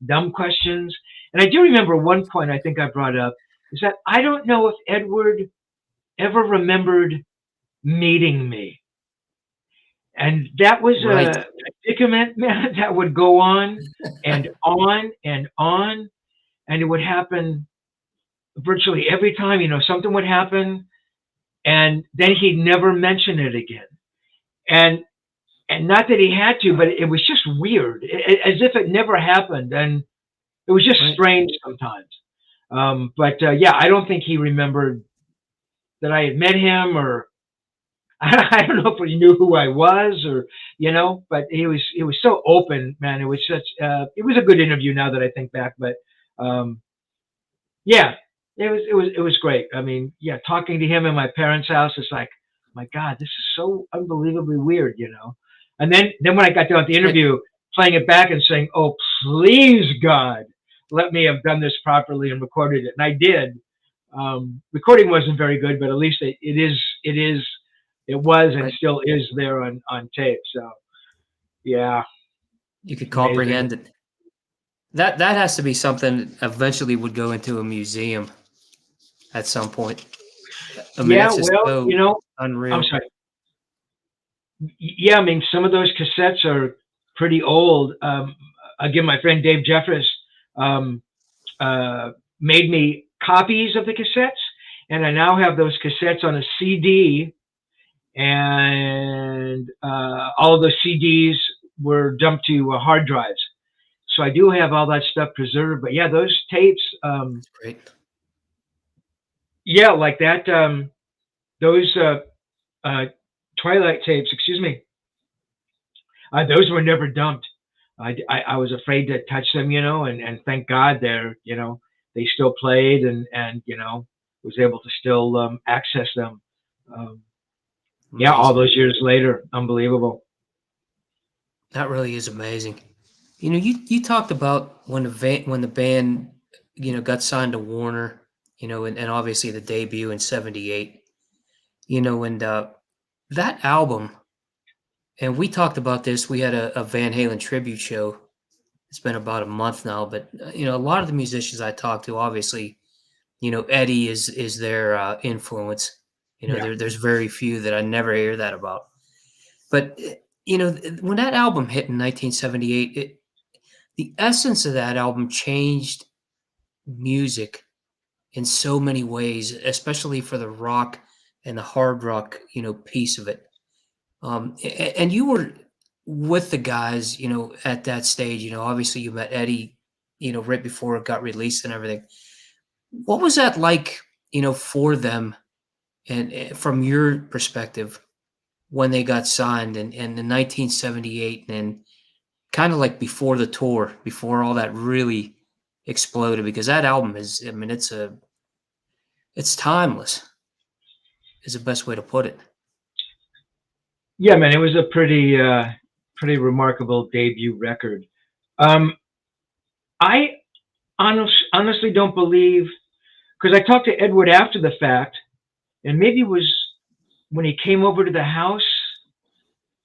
dumb questions. And I do remember one point I think I brought up is that I don't know if Edward ever remembered meeting me. And that was Right. a predicament, man, that would go on and on and on. And it would happen virtually every time, something would happen, and then he'd never mention it again. And not that he had to, but it was just weird, as if it never happened, and it was just Right. strange sometimes. But yeah, I don't think he remembered that I had met him, or I don't know if he knew who I was, or But he was so open, man. It was such. It was a good interview now that I think back, but yeah, it was great. I mean, yeah, talking to him in my parents' house, it's like, my God, this is so unbelievably weird, And then when I got done with the Right. interview, playing it back and saying, "Oh, please, God, let me have done this properly and recorded it," and I did. Recording wasn't very good, but at least it was and Right. still is there on tape. So yeah, You could amazing. comprehend it. That has to be something eventually would go into a museum at some point. I mean, Yeah, that's just well, so I'm unreal. sorry. Yeah, I mean, some of those cassettes are pretty old. Again, my friend Dave Jeffress um, made me copies of the cassettes, and I now have those cassettes on a CD, and all of those CDs were dumped to hard drives. So I do have all that stuff preserved. But yeah, those tapes, Great. yeah, like that, those Twilight tapes, excuse me, those were never dumped. I was afraid to touch them, and thank God they still played, and was able to still access them. Yeah, all Amazing. those years later, unbelievable. That really is amazing. You talked about when the band, got signed to Warner, and obviously the debut in '78, and that album, and we talked about this. We had a Van Halen tribute show. It's been about a month now, but a lot of the musicians I talked to, obviously, Eddie is their influence. Yeah. There's very few that I never hear that about. But when that album hit in 1978, the essence of that album changed music in so many ways, especially for the rock and the hard rock, piece of it. And you were with the guys, at that stage. Obviously you met Eddie, right before it got released and everything. What was that like, for them, and from your perspective, when they got signed in 1978, and kind of like before the tour, before all that really exploded? Because that album is, I mean, it's timeless, is the best way to put it. Yeah, man, it was a pretty remarkable debut record. I honestly don't believe, because I talked to Edward after the fact, and maybe it was when he came over to the house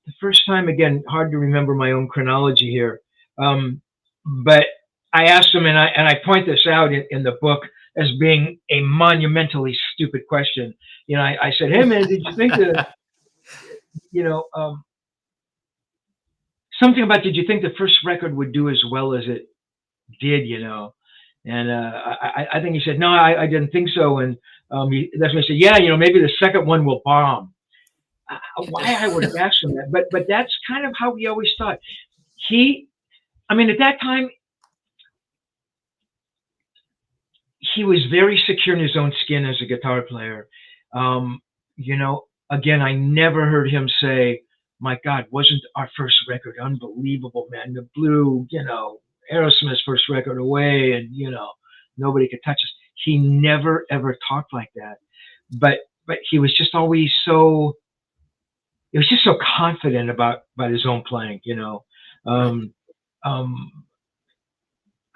the first time. Again, hard to remember my own chronology here, but I asked him, and I point this out in the book as being a monumentally stupid question. I said, "Hey, man, did you think that?" Something about, did you think the first record would do as well as it did, And I think he said, no, I didn't think so. And that's when he said, yeah, maybe the second one will bomb. Why I would have asked him that, but that's kind of how we always thought. At that time, he was very secure in his own skin as a guitar player. Again, I never heard him say, my God, wasn't our first record unbelievable, man? The Blue, Aerosmith's first record, Away, and nobody could touch us. He never ever talked like that. But he was just always so confident about his own playing,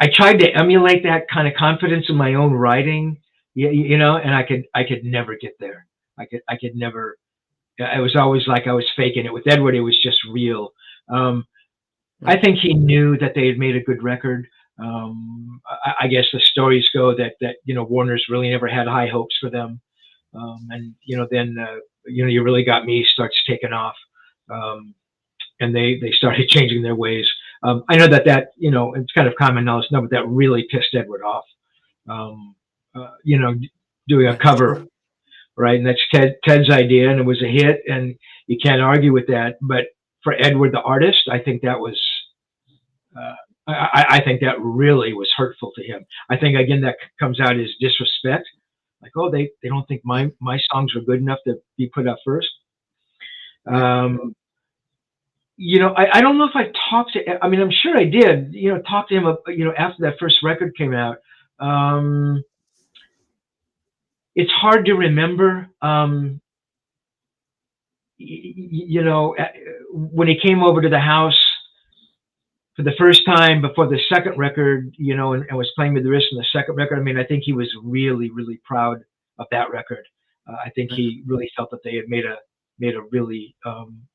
I tried to emulate that kind of confidence in my own writing, and I could never get there. I could never. It was always like I was faking it. With Edward, it was just real. I think he knew that they had made a good record. I guess the stories go that Warner's really never had high hopes for them, and then You Really Got Me starts taking off, and they started changing their ways. I know that it's kind of common knowledge now, but that really pissed Edward off. Doing a cover. Right, and that's Ted's idea, and it was a hit, and you can't argue with that. But for Edward, the artist, I think that was, I think that really was hurtful to him. I think again that comes out as disrespect, like, oh, they don't think my songs are good enough to be put up first. I don't know if I talked to. I'm sure I did. Talk to him. After that first record came out. It's hard to remember, when he came over to the house for the first time before the second record, and was playing with the wrist on the second record. I think he was really, really proud of that record. I think he really felt that they had made a really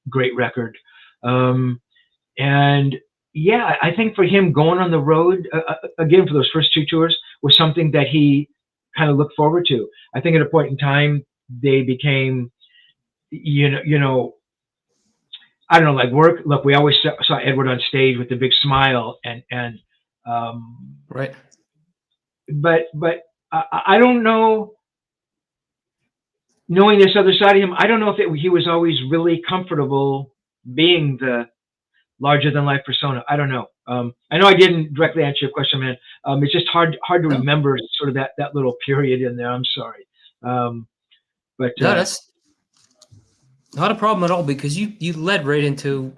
great record. And yeah, I think for him going on the road again for those first two tours was something that he kind of look forward to. I think at a point in time they became, I don't know, like work. Look, we always saw Edward on stage with the big smile, and right. But I don't know. knowing this other side of him, I don't know if he was always really comfortable being the larger than life persona. I don't know. I know I didn't directly answer your question, man. It's just hard to No, remember sort of that little period in there. I'm sorry. But no, that's not a problem at all because you led right into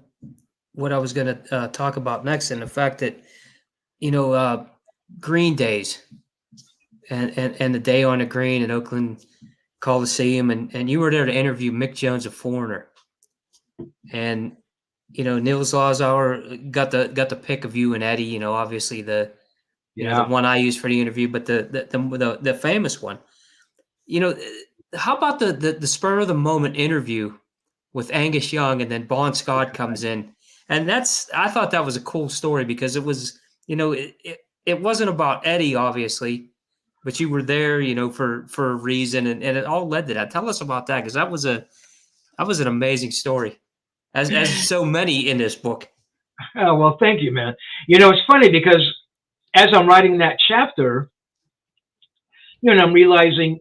what I was going to talk about next, and the fact that green days and the day on the green in Oakland Coliseum, and you were there to interview Mick Jones, a foreigner, and Nils Lazauer got the pick of you and Eddie. Obviously the the yeah, one I used for the interview, but the famous one. How about the spur of the moment interview with Angus Young, and then Bon Scott comes in, and I thought that was a cool story because it was it wasn't about Eddie obviously, but you were there for a reason, and it all led to that. Tell us about that because that was an amazing story, as so many in this book. oh, well, thank you, man. It's funny because as I'm writing that chapter, and I'm realizing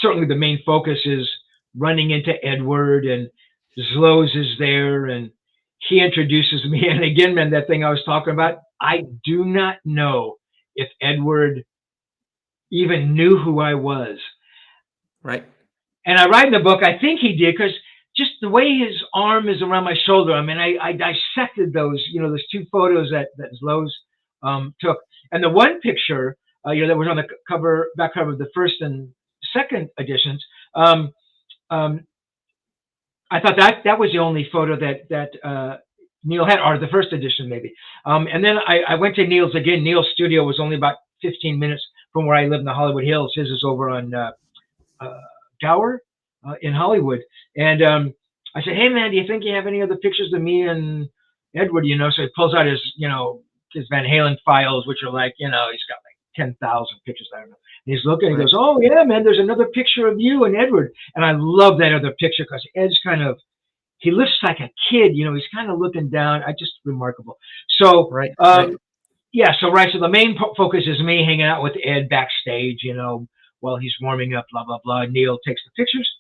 certainly the main focus is running into Edward, and Zloz is there, and he introduces me. And again, man, that thing I was talking about, I do not know if Edward even knew who I was. Right. And I write in the book, I think he did, because just the way his arm is around my shoulder. I mean, I dissected those, those two photos that Zloz took. And the one picture, that was on the back cover of the first and second editions. I thought that was the only photo that Neil had, or the first edition maybe. And then I went to Neil's again. Neil's studio was only about 15 minutes from where I live in the Hollywood Hills. His is over on Gower in Hollywood. And I said, "Hey man, do you think you have any other pictures of me and Edward?" So he pulls out his Van Halen files, which are like, he's got like 10,000 pictures. I don't know. And he's looking, and he goes, "Oh yeah, man, there's another picture of you and Edward." And I love that other picture because Ed's he looks like a kid, he's kind of looking down. Just remarkable. So, Right. yeah. So the main focus is me hanging out with Ed backstage, while he's warming up, blah, blah, blah. Neil takes the pictures.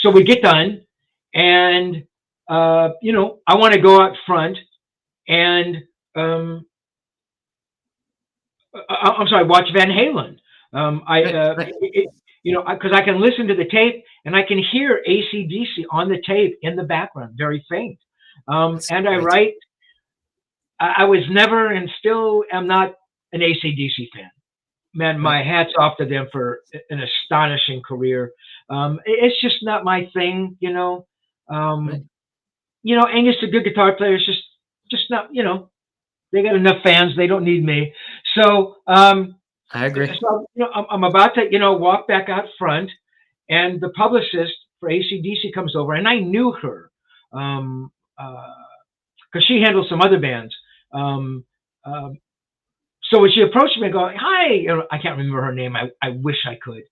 So we get done, and, I want to go out front and, I'm sorry, watch Van Halen. Because I can listen to the tape and I can hear AC/DC on the tape in the background, very faint. And I write, I was never and still am not an AC/DC fan. Man, my hat's off to them for an astonishing career. It's just not my thing, Angus, a good guitar player, is just not, they got enough fans. They don't need me. So, I agree. so I'm about to, walk back out front, and the publicist for AC/DC comes over, and I knew her, because she handles some other bands. So when she approached me, I go, "Hi," I can't remember her name. I wish I could.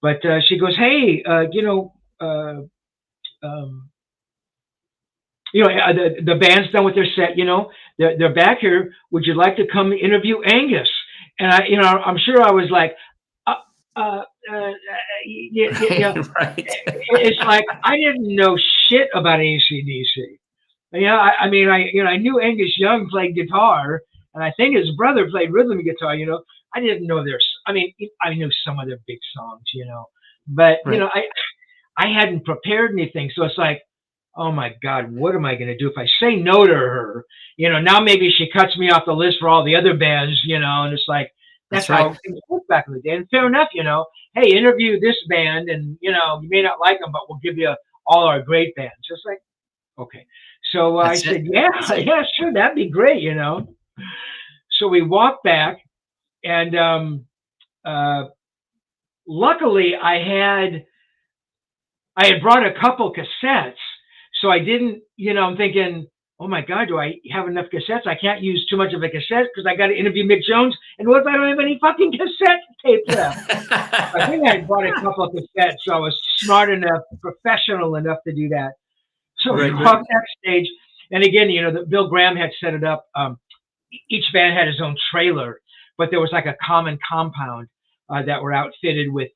But she goes, "Hey, the band's done with their set. They're back here. Would you like to come interview Angus?" And I'm sure I was like, yeah. Right. It's like I didn't know shit about AC/DC. I mean, I knew Angus Young played guitar, and I think his brother played rhythm guitar. I didn't know I knew some of their big songs, but Right. I hadn't prepared anything, so it's like, oh my God, what am I going to do if I say no to her? Now maybe she cuts me off the list for all the other bands, and it's like, that's right. how things worked back in the day. And fair enough, hey, interview this band, and, you may not like them, but we'll give you all our great bands. Just like, okay. So I said, yeah, sure, that'd be great, So we walked back, and luckily I had brought a couple cassettes. So I didn't, I'm thinking, oh my God, do I have enough cassettes? I can't use too much of a cassette because I got to interview Mick Jones. And what if I don't have any fucking cassette tape left? I think I bought a couple of cassettes, so I was smart enough, professional enough to do that. So we walked backstage, and again, Bill Graham had set it up. Each band had his own trailer. but there was like a common compound that were outfitted with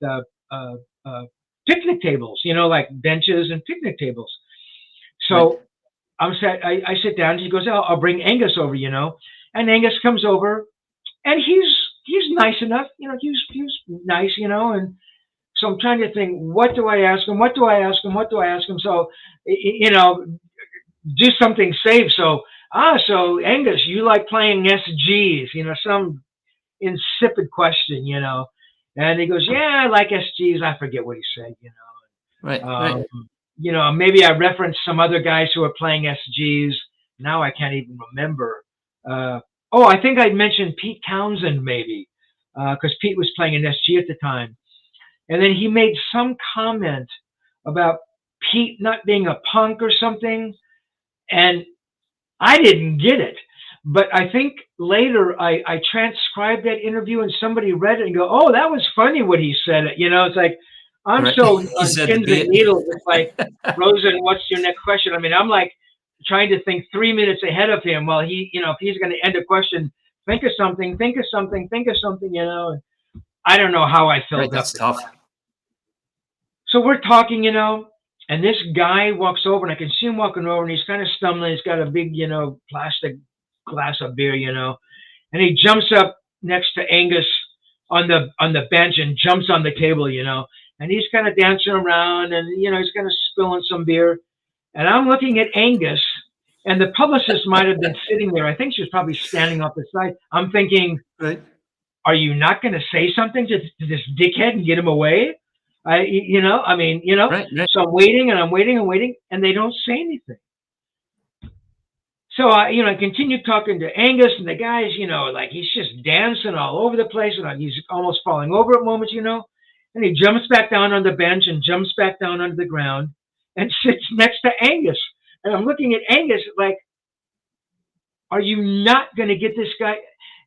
picnic tables, like benches and picnic tables. So I sit down. He goes, I'll bring Angus over, and Angus comes over, and he's nice enough, he's nice, and so I'm trying to think, what do I ask him? What do I ask him? What do I ask him? So, do something safe. So Angus, you like playing SGs, some insipid question, and he goes, yeah, I like SGs. I forget what he said, Right. Maybe I referenced some other guys who are playing SGs. Now I can't even remember. I think I mentioned Pete Townsend maybe, because Pete was playing an SG at the time. And then he made some comment about Pete not being a punk or something. And I didn't get it. But I think later I transcribed that interview and somebody read it and go, oh, that was funny what he said. It's like, I'm so on pins and needles. It's like, Rosen, what's your next question? I mean, I'm like trying to think 3 minutes ahead of him while he, if he's going to end a question, think of something. And I don't know how I felt. Right, that's tough. So we're talking, and this guy walks over, and I can see him walking over, and he's kind of stumbling. He's got a big, plastic glass of beer, and he jumps up next to Angus on the bench and jumps on the table, and he's kind of dancing around, and he's kind of spilling some beer, and I'm looking at Angus, and the publicist might have been sitting there. I think she was probably standing off the side. I'm thinking, right, are you not going to say something to this dickhead and get him away? Right. So I'm waiting and I'm waiting, and they don't say anything. So I continue talking to Angus, and the guy's, like he's just dancing all over the place, and he's almost falling over at moments, and he jumps back down on the bench and jumps back down onto the ground and sits next to Angus. And I'm looking at Angus like, are you not going to get this guy?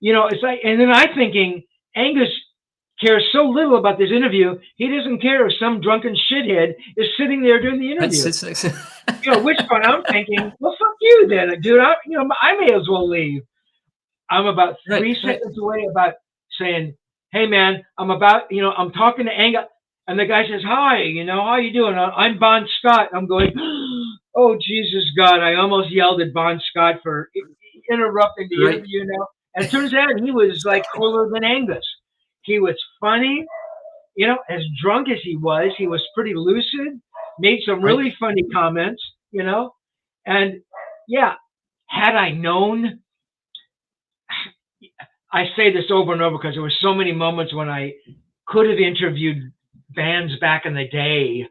It's like, and then I'm thinking, Angus cares so little about this interview, he doesn't care if some drunken shithead is sitting there doing the interview. Which one I'm thinking, well, fuck you then, dude. I may as well leave. I'm about 3 seconds away about saying, hey man, I'm talking to Angus, and the guy says, hi, how you doing? I'm Bon Scott. I'm going, oh, Jesus God. I almost yelled at Bon Scott for interrupting the interview And it turns out he was like cooler than Angus. He was funny, as drunk as he was pretty lucid, made some really funny comments, and yeah, had I known, I say this over and over because there were so many moments when I could have interviewed bands back in the day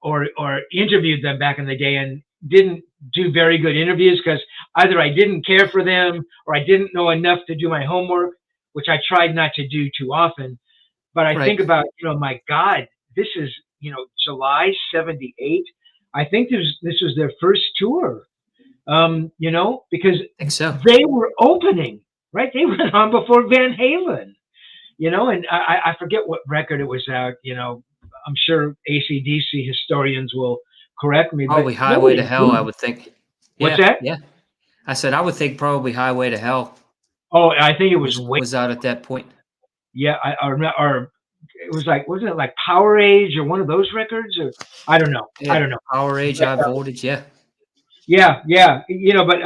or interviewed them back in the day and didn't do very good interviews because either I didn't care for them or I didn't know enough to do my homework, which I tried not to do too often. But I think about, my God, this is, July 78. I think this was their first tour, because they were opening, right? They went on before Van Halen, and I forget what record it was out, I'm sure AC/DC historians will correct me. Probably Highway to Hell, I would think. What's that? Yeah. I said, I would think probably Highway to Hell. Oh, I think it was out at that point. Yeah, or it was like, wasn't it like Power Age or one of those records? Or I don't know. Yeah, I don't know. Power Age, High Voltage, yeah. Yeah. But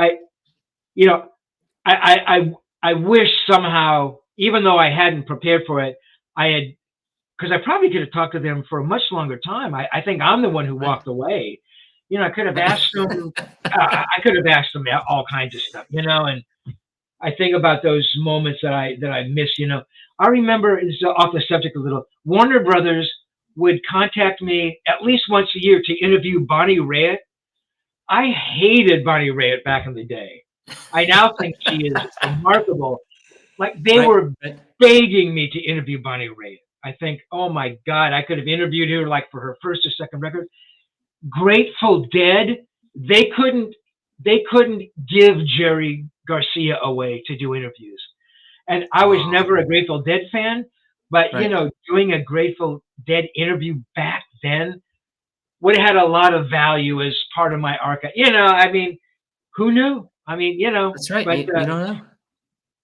I wish somehow, even though I hadn't prepared for it, because I probably could have talked to them for a much longer time. I think I'm the one who walked away. I could have asked them. I could have asked them all kinds of stuff, and I think about those moments that I miss. I remember, it's off the subject a little. Warner Brothers would contact me at least once a year to interview Bonnie Raitt. I hated Bonnie Raitt back in the day. I now think she is remarkable. Like they were begging me to interview Bonnie Raitt. I think, oh my God, I could have interviewed her like for her first or second record. Grateful Dead, they couldn't give Jerry Garcia away to do interviews. And I was never a Grateful Dead fan, but doing a Grateful Dead interview back then would have had a lot of value as part of my archive. I mean, who knew? I mean, That's right. But, you don't know.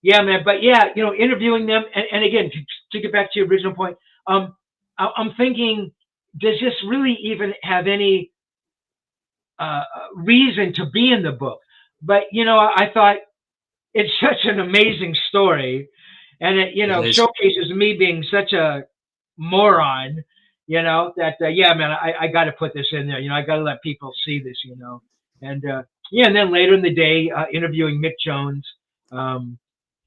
Yeah, man. But yeah, interviewing them, and again, to get back to your original point, I'm thinking, does this really even have any reason to be in the book? But I thought it's such an amazing story, and it It is. showcases me being such a moron. That yeah, man, I got to put this in there. I got to let people see this. And yeah, and then later in the day, interviewing Mick Jones.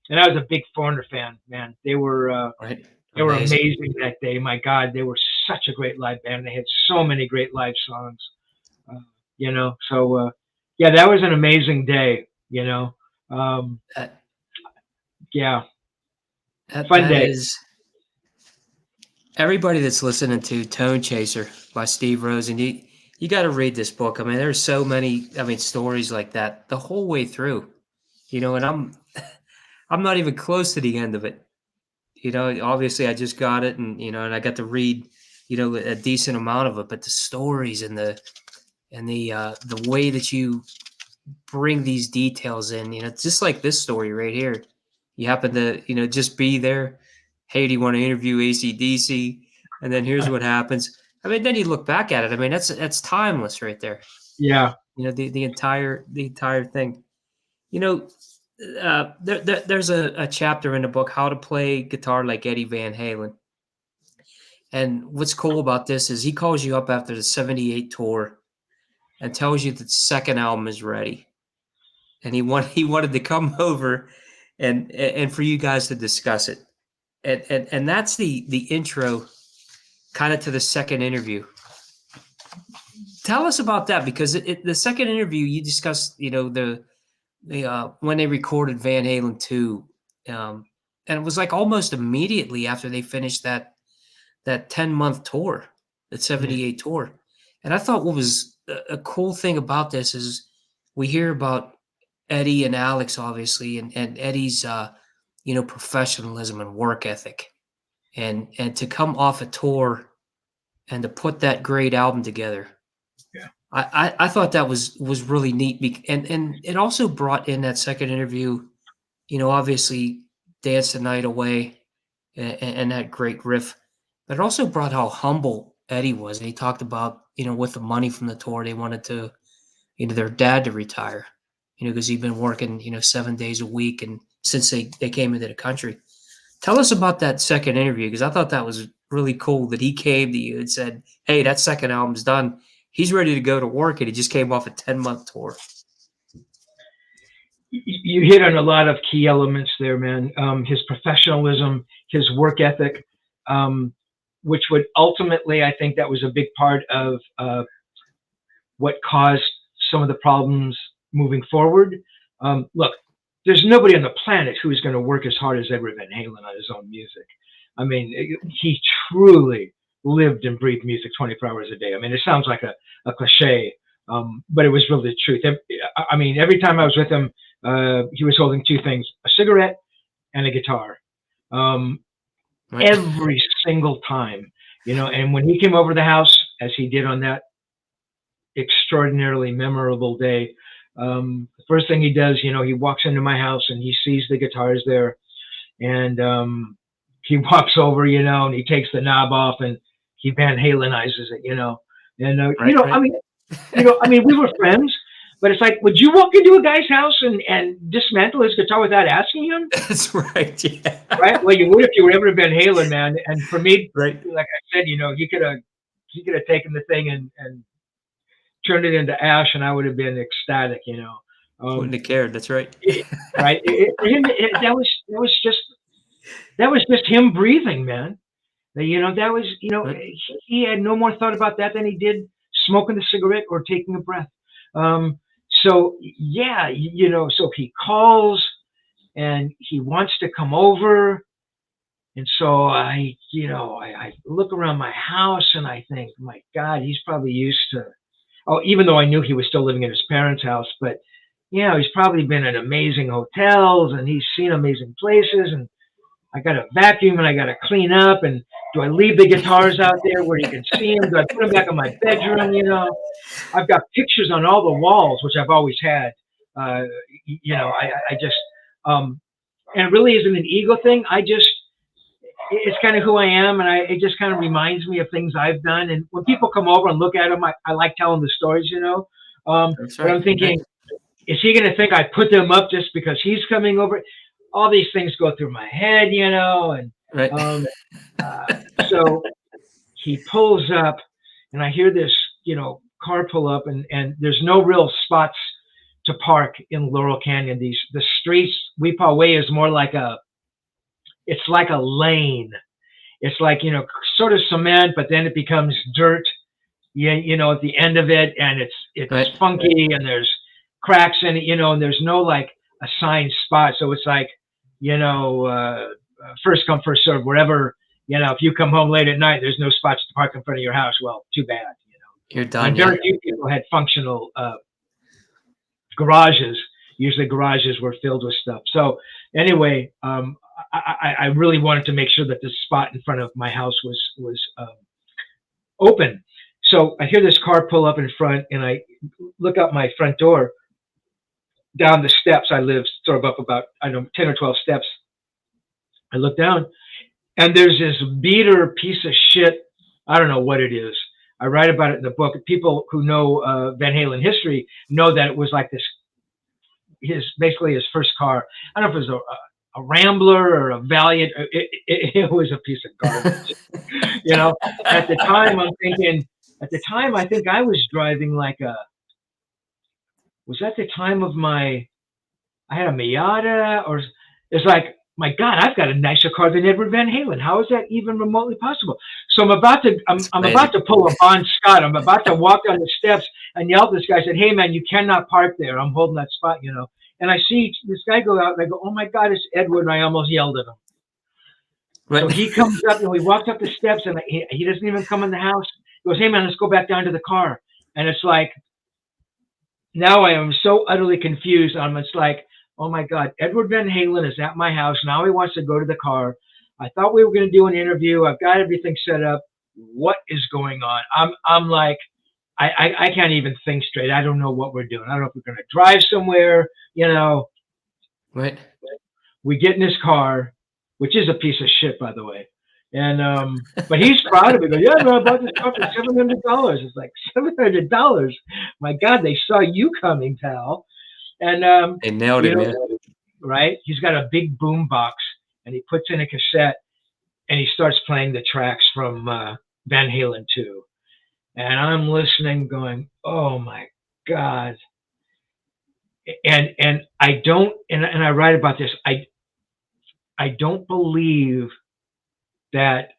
And I was a big Foreigner fan, man. They were Right. they were Amazing. amazing that day. My God, they were such a great live band. They had so many great live songs. Uh, so yeah, that was an amazing day. Um, That, yeah, that, fun that day. is everybody that's listening to Tonechaser by Steve Rosen. You got to read this book. I mean, there's so many. I mean, stories like that the whole way through. And I'm not even close to the end of it. Obviously, I just got it, and I got to read, a decent amount of it. But the stories and the way that you bring these details in, just like this story right here. You happen to, just be there. Hey, do you want to interview AC/DC? And then here's what happens. I mean, then you look back at it. I mean, that's timeless right there. Yeah, The entire thing. You know, there's a chapter in the book, How to Play Guitar Like Eddie Van Halen. And what's cool about this is he calls you up after the '78 tour and tells you that the second album is ready. And he wanted to come over and for you guys to discuss it. And that's the intro kind of to the second interview. Tell us about that, because the second interview you discussed, the when they recorded Van Halen 2, and it was like almost immediately after they finished that 10-month tour, that yeah, '78 tour. And I thought what was a cool thing about this is we hear about Eddie and Alex, obviously, and Eddie's professionalism and work ethic, and to come off a tour and to put that great album together. yeah, I thought that was really neat, and it also brought in that second interview, obviously Dance the Night Away, and that great riff, but it also brought how humble Eddie was. And he talked about, with the money from the tour, they wanted to, their dad to retire, because he'd been working, 7 days a week, and since they came into the country. Tell us about that second interview, because I thought that was really cool that he came to you and said, "Hey, that second album's done. He's ready to go to work," and he just came off a 10-month tour. you hit on a lot of key elements there, man. His professionalism, his work ethic, which would ultimately, I think, that was a big part of what caused some of the problems moving forward. Look, there's nobody on the planet who's going to work as hard as Edward Van Halen on his own music. I mean, he truly lived and breathed music 24 hours a day. I mean, it sounds like a cliche, but it was really the truth. I mean, every time I was with him, he was holding two things: a cigarette and a guitar. Right. Every single time, and when he came over the house, as he did on that extraordinarily memorable day, the first thing he does, he walks into my house and he sees the guitars there, and he walks over, and he takes the knob off and he Van Halenizes it, and Right, I right. mean, we were friends, but it's like, would you walk into a guy's house and dismantle his guitar without asking him? That's right. Yeah. Right? Well, you would if you were ever Van Halen, man. And for me, Right. like I said, he could have taken the thing and turned it into ash, and I would have been ecstatic, Wouldn't have cared. That's right. right? For him, that was just him breathing, man. That was, Right. he had no more thought about that than he did smoking a cigarette or taking a breath. So yeah, so he calls and he wants to come over. And so I look around my house and I think, my God, he's probably used to, even though I knew he was still living in his parents' house, but he's probably been in amazing hotels and he's seen amazing places, and I got to vacuum and I got to clean up. And do I leave the guitars out there where you can see them? Do I put them back in my bedroom? I've got pictures on all the walls, which I've always had. I just, and it really isn't an ego thing. It's kind of who I am, and it just kind of reminds me of things I've done. And when people come over and look at them, I like telling the stories, you know. That's But right. I'm thinking, is he going to think I put them up just because he's coming over? All these things go through my head, you know. And Right. so he pulls up, and I hear this, you know, car pull up, and there's no real spots to park in Laurel Canyon. The streets, Weepaw Way is more like it's like a lane. It's like, you know, sort of cement, but then it becomes dirt, you know, at the end of it, and it's Right. funky, and there's cracks in it, you know, and there's no like assigned spot. So it's like, you know, first come, first serve, wherever, you know, if you come home late at night, there's no spots to park in front of your house. Well, too bad, you know. You're done. And very few people had functional garages. Usually garages were filled with stuff. So anyway, I really wanted to make sure that the spot in front of my house was open. So I hear this car pull up in front, and I look out my front door. Down the steps, I live sort of up about, I don't know, 10 or 12 steps. I look down, and there's this beater piece of shit. I don't know what it is. I write about it in the book. People who know Van Halen history know that it was like this, basically his first car. I don't know if it was a Rambler or a Valiant. It was a piece of garbage. You know, at the time, I think I was driving like was that the time of I had a Miata, or it's like, my God, I've got a nicer car than Edward Van Halen. How is that even remotely possible? So I'm about to pull a Bon Scott. I'm about to walk down the steps and yell at this guy. I said, "Hey man, you cannot park there. I'm holding that spot, you know." And I see this guy go out, and I go, "Oh my God, it's Edward!" And I almost yelled at him. Right. So he comes up, and we walked up the steps, and he doesn't even come in the house. He goes, "Hey man, let's go back down to the car." And it's like, now I am so utterly confused. It's like, oh my God, Edward Van Halen is at my house. Now he wants to go to the car. I thought we were going to do an interview. I've got everything set up. What is going on? I'm like, I can't even think straight. I don't know what we're doing. I don't know if we're going to drive somewhere, you know. Right. We get in his car, which is a piece of shit, by the way. And but he's proud of it. He goes, "Yeah, man, I bought this car for $700. It's like, $700. My God, they saw you coming, pal." And they nailed it, man. Right? He's got a big boom box, and he puts in a cassette, and he starts playing the tracks from Van Halen 2. And I'm listening, going, "Oh my God!" And I don't, and I write about this. I don't believe that.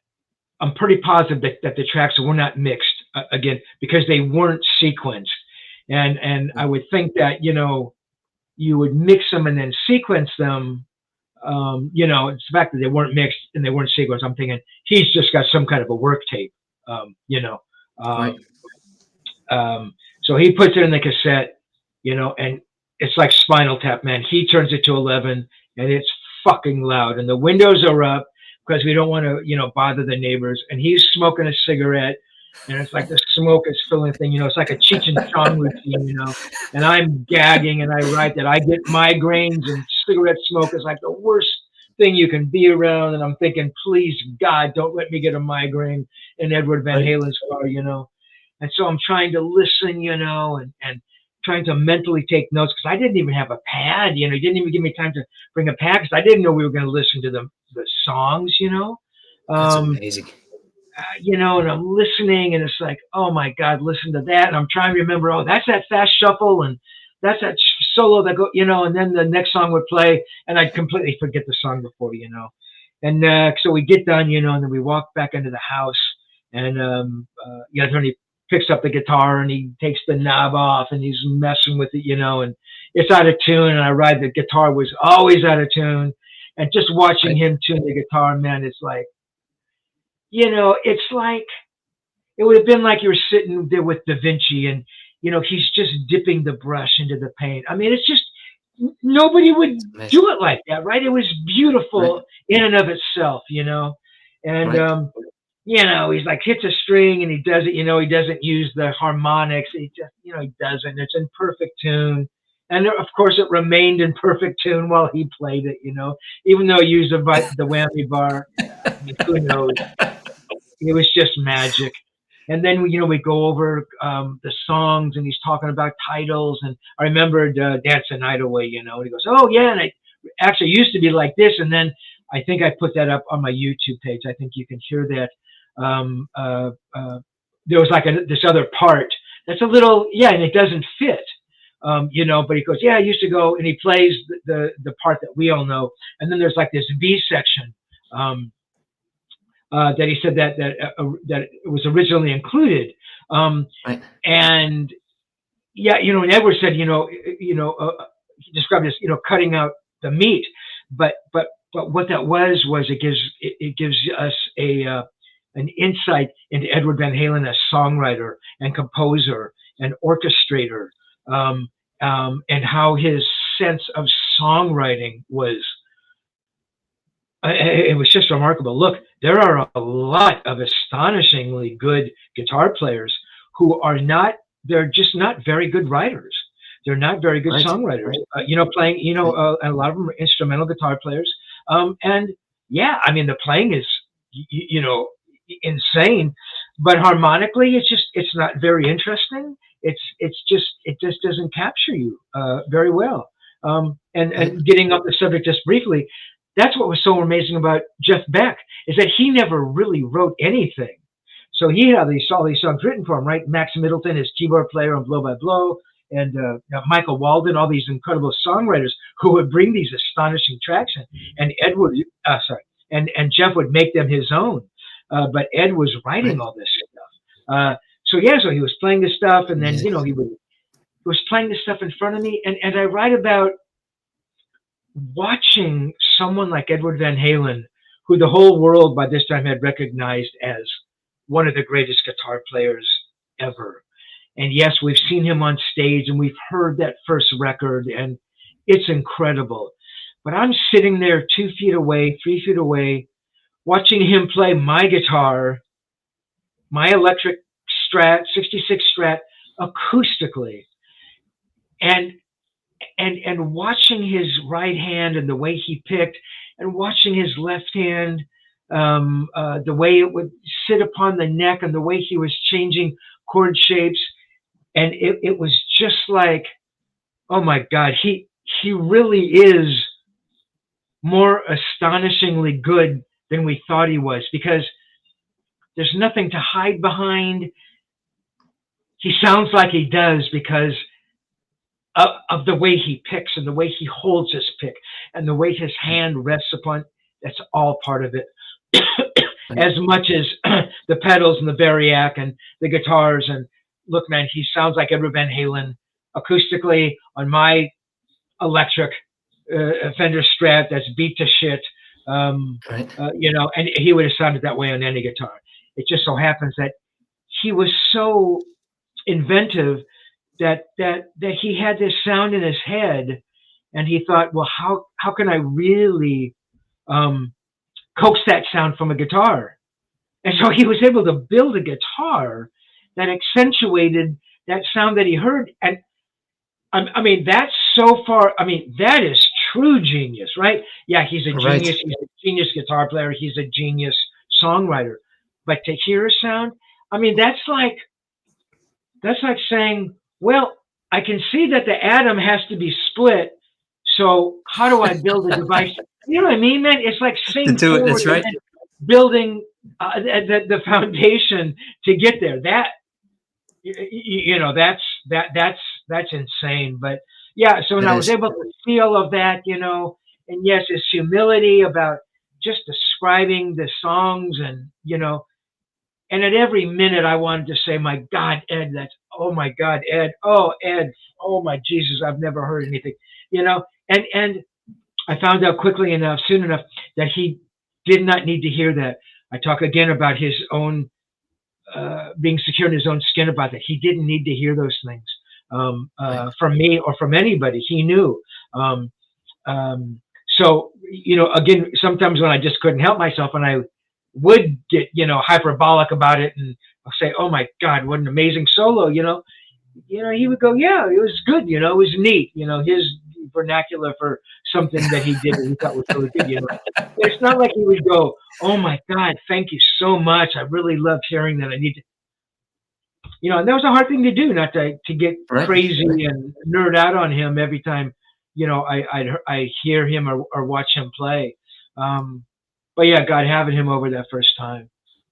I'm pretty positive that the tracks were not mixed again, because they weren't sequenced. And I would think that, you know, you would mix them and then sequence them. You know, it's the fact that they weren't mixed and they weren't sequenced. I'm thinking he's just got some kind of a work tape. You know. Right. So he puts it in the cassette, you know, and it's like Spinal Tap, man. He turns it to 11, and it's fucking loud, and the windows are up because we don't want to, you know, bother the neighbors. And he's smoking a cigarette, and it's like the smoke is filling the thing, you know. It's like a Cheech and Chong routine, you know. And I'm gagging, and I write that I get migraines, and cigarette smoke is like the worst thing you can be around. And I'm thinking, please God, don't let me get a migraine in Edward Van Halen's car, you know. And so I'm trying to listen, you know, and trying to mentally take notes, because I didn't even have a pad, you know. He didn't even give me time to bring a pad, because I didn't know we were going to listen to the songs, you know. That's amazing. You know, and I'm listening, and it's like, oh my God, listen to that. And I'm trying to remember, oh, that's that fast shuffle, and that's that solo that go, you know. And then the next song would play, and I'd completely forget the song before, you know. And so we get done, you know, and then we walk back into the house, and you know, Tony picks up the guitar, and he takes the knob off, and he's messing with it, you know, and it's out of tune. And I write the guitar was always out of tune. And just watching him tune the guitar, man, it's like, you know, it's like, it would have been like you were sitting there with Da Vinci, and, you know, he's just dipping the brush into the paint. I mean, it's just, nobody would do it like that, right? It was beautiful in and of itself, you know. And, you know, he's like hits a string, and he does it, you know, he doesn't use the harmonics. He just, you know, he doesn't. It's in perfect tune. And of course, it remained in perfect tune while he played it, even though he used the whammy bar. Who knows? It was just magic. And then, we go over the songs, and he's talking about titles. And I remembered Dance the Night Away, and he goes, oh, yeah, and it actually used to be like this. And then I think I put that up on my YouTube page. I think you can hear that. There was like this other part that's a little, and it doesn't fit. But he goes, yeah, I used to go, and he plays the part that we all know. And then there's like this B section that he said that it was originally included. Right. And and Edward said, he described as, cutting out the meat, but what that was it gives us an insight into Edward Van Halen as songwriter and composer and orchestrator, and how his sense of songwriting was. It was just remarkable. Look, there are a lot of astonishingly good guitar players who are not. They're just not very good writers. They're not very good songwriters. Playing. A lot of them are instrumental guitar players. And yeah, I mean, the playing is, insane, but harmonically, it's not very interesting. It just doesn't capture you very well. And getting off the subject just briefly, that's what was so amazing about Jeff Beck, is that he never really wrote anything. So he had all these songs written for him, right? Max Middleton, his keyboard player on Blow by Blow, and Michael Walden, all these incredible songwriters who would bring these astonishing tracks in. And and Jeff would make them his own. But Ed was writing all this stuff. So he was playing this stuff, and then, he was playing this stuff in front of me. And I write about watching someone like Edward Van Halen, who the whole world by this time had recognized as one of the greatest guitar players ever. And yes, we've seen him on stage, and we've heard that first record, and it's incredible. But I'm sitting there 2 feet away, 3 feet away, watching him play my guitar, my electric Strat, 66 Strat, acoustically. And watching his right hand and the way he picked, and watching his left hand, the way it would sit upon the neck, and the way he was changing chord shapes. And it was just like, oh my God, he really is more astonishingly good than we thought he was, because there's nothing to hide behind. He sounds like he does because of the way he picks, and the way he holds his pick, and the way his hand rests upon. That's all part of it. As much as the pedals and the Variac and the guitars. And look, man, he sounds like Edward Van Halen acoustically on my electric Fender Strat that's beat to shit. And he would have sounded that way on any guitar. It just so happens that he was so inventive that he had this sound in his head, and he thought, well, how can I really coax that sound from a guitar? And so he was able to build a guitar that accentuated that sound that he heard. And I mean, that's so far, that is true genius, right? Yeah, he's a genius. He's a genius guitar player. He's a genius songwriter. But to hear a sound, that's like saying, well, I can see that the atom has to be split. So how do I build a device? You know what I mean, man? It's like saying that's right. Building the foundation to get there. That that's insane. But yeah, so when I was able to see all of that, and yes, his humility about just describing the songs, and and at every minute I wanted to say, my God, Ed, oh my God, Ed, oh Ed, oh my Jesus, I've never heard anything, and I found out soon enough, that he did not need to hear that. I talk again about his own being secure in his own skin about that. He didn't need to hear those things from me or from anybody. He knew. So, again, sometimes when I just couldn't help myself, and I would get, hyperbolic about it, and I'll say, oh my God, what an amazing solo, he would go, yeah, it was good, it was neat, his vernacular for something that he did that he thought was really good. It's not like he would go, oh my God, thank you so much. I really loved hearing that. I need to, and that was a hard thing to do, not to get Right. crazy and nerd out on him every time, I hear him or watch him play. But yeah, God, having him over that first time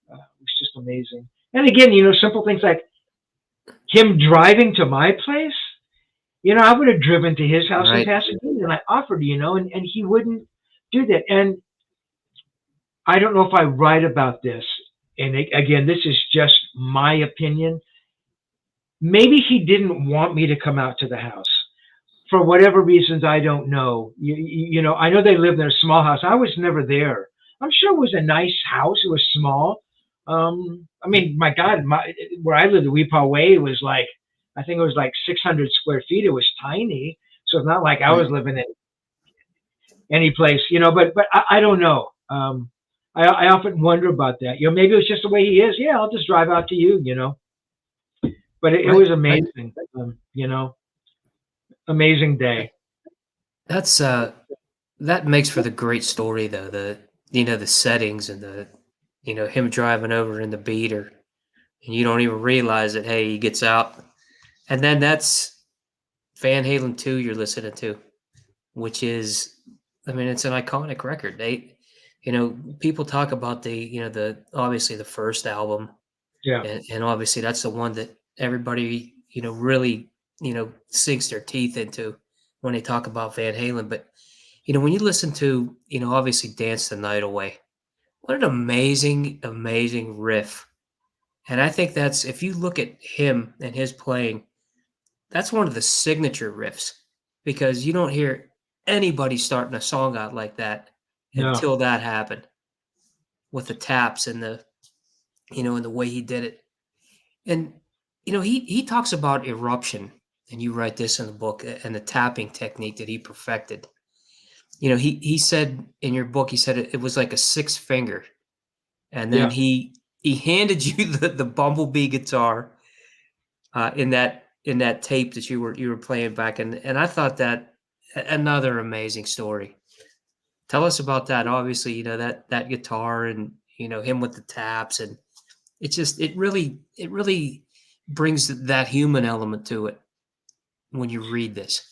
was just amazing. And again, simple things like him driving to my place. I would have driven to his house in Right. Pasadena, and I offered, and he wouldn't do that. And I don't know if I write about this. And again, this is just my opinion. Maybe he didn't want me to come out to the house for whatever reasons. I don't know. I know they lived in a small house. I was never there. I'm sure it was a nice house. It was small. I mean, my God, where I lived, the Weepaw Way, was like, I think it was like 600 square feet. It was tiny. So it's not like I was Right. living in any place, but I don't know. I often wonder about that. Maybe it was just the way he is. Yeah, I'll just drive out to you, but it Right. was Right. amazing, amazing day. That's that makes for the great story though. The settings and him driving over in the beater and you don't even realize it. Hey, he gets out. And then that's Van Halen 2 you're listening to, which is, I mean, it's an iconic record. People talk about the obviously the first album, Yeah, and obviously that's the one that everybody, really, sinks their teeth into when they talk about Van Halen. But, when you listen to, obviously Dance the Night Away, what an amazing, amazing riff. And I think that's, if you look at him and his playing, that's one of the signature riffs because you don't hear anybody starting a song out like that no, until that happened with the taps and and the way he did it. And he talks about eruption, and you write this in the book, and the tapping technique that he perfected. He said in your book, he said it was like a six finger, and then yeah, he handed you the Bumblebee guitar in that tape that you were playing back, and I thought that another amazing story. Tell us about that. Obviously, that guitar and him with the taps, and it really brings that human element to it when you read this.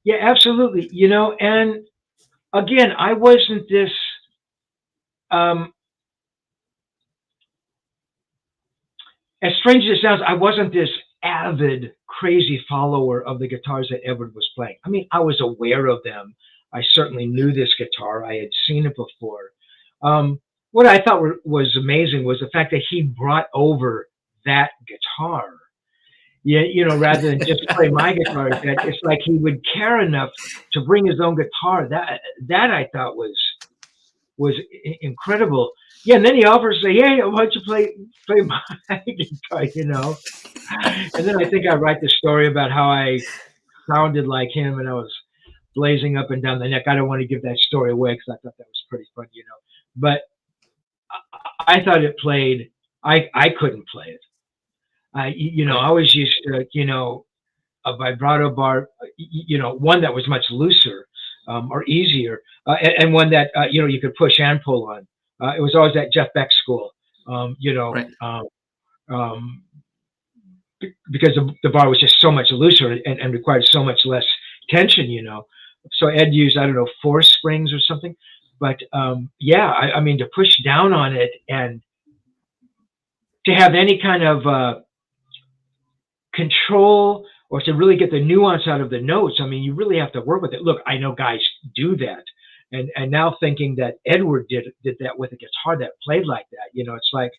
yeah, absolutely. And again, I wasn't this. Um, as strange as it sounds, I wasn't this avid, crazy follower of the guitars that Edward was playing. I mean, I was aware of them. I certainly knew this guitar. I had seen it before. What I thought was amazing was the fact that he brought over that guitar. Yeah, rather than just play my guitar, that it's like he would care enough to bring his own guitar. That I thought was incredible. Yeah, and then he offers, say, "Hey, why don't you play my guitar?" And then I think I write the story about how I sounded like him and I was blazing up and down the neck. I don't want to give that story away because I thought that was pretty fun. But I thought it played. I couldn't play it. Right. I was used to a vibrato bar, one that was much looser or easier, and one that you could push and pull on. It was always that Jeff Beck school, Right. um, because the bar was just so much looser and required so much less tension. So Ed used, I don't know, 4 springs or something. But yeah, I mean, to push down on it and to have any kind of control or to really get the nuance out of the notes, I mean, you really have to work with it. Look, I know guys do that, and now thinking that Edward did that with a guitar that played like that, it's like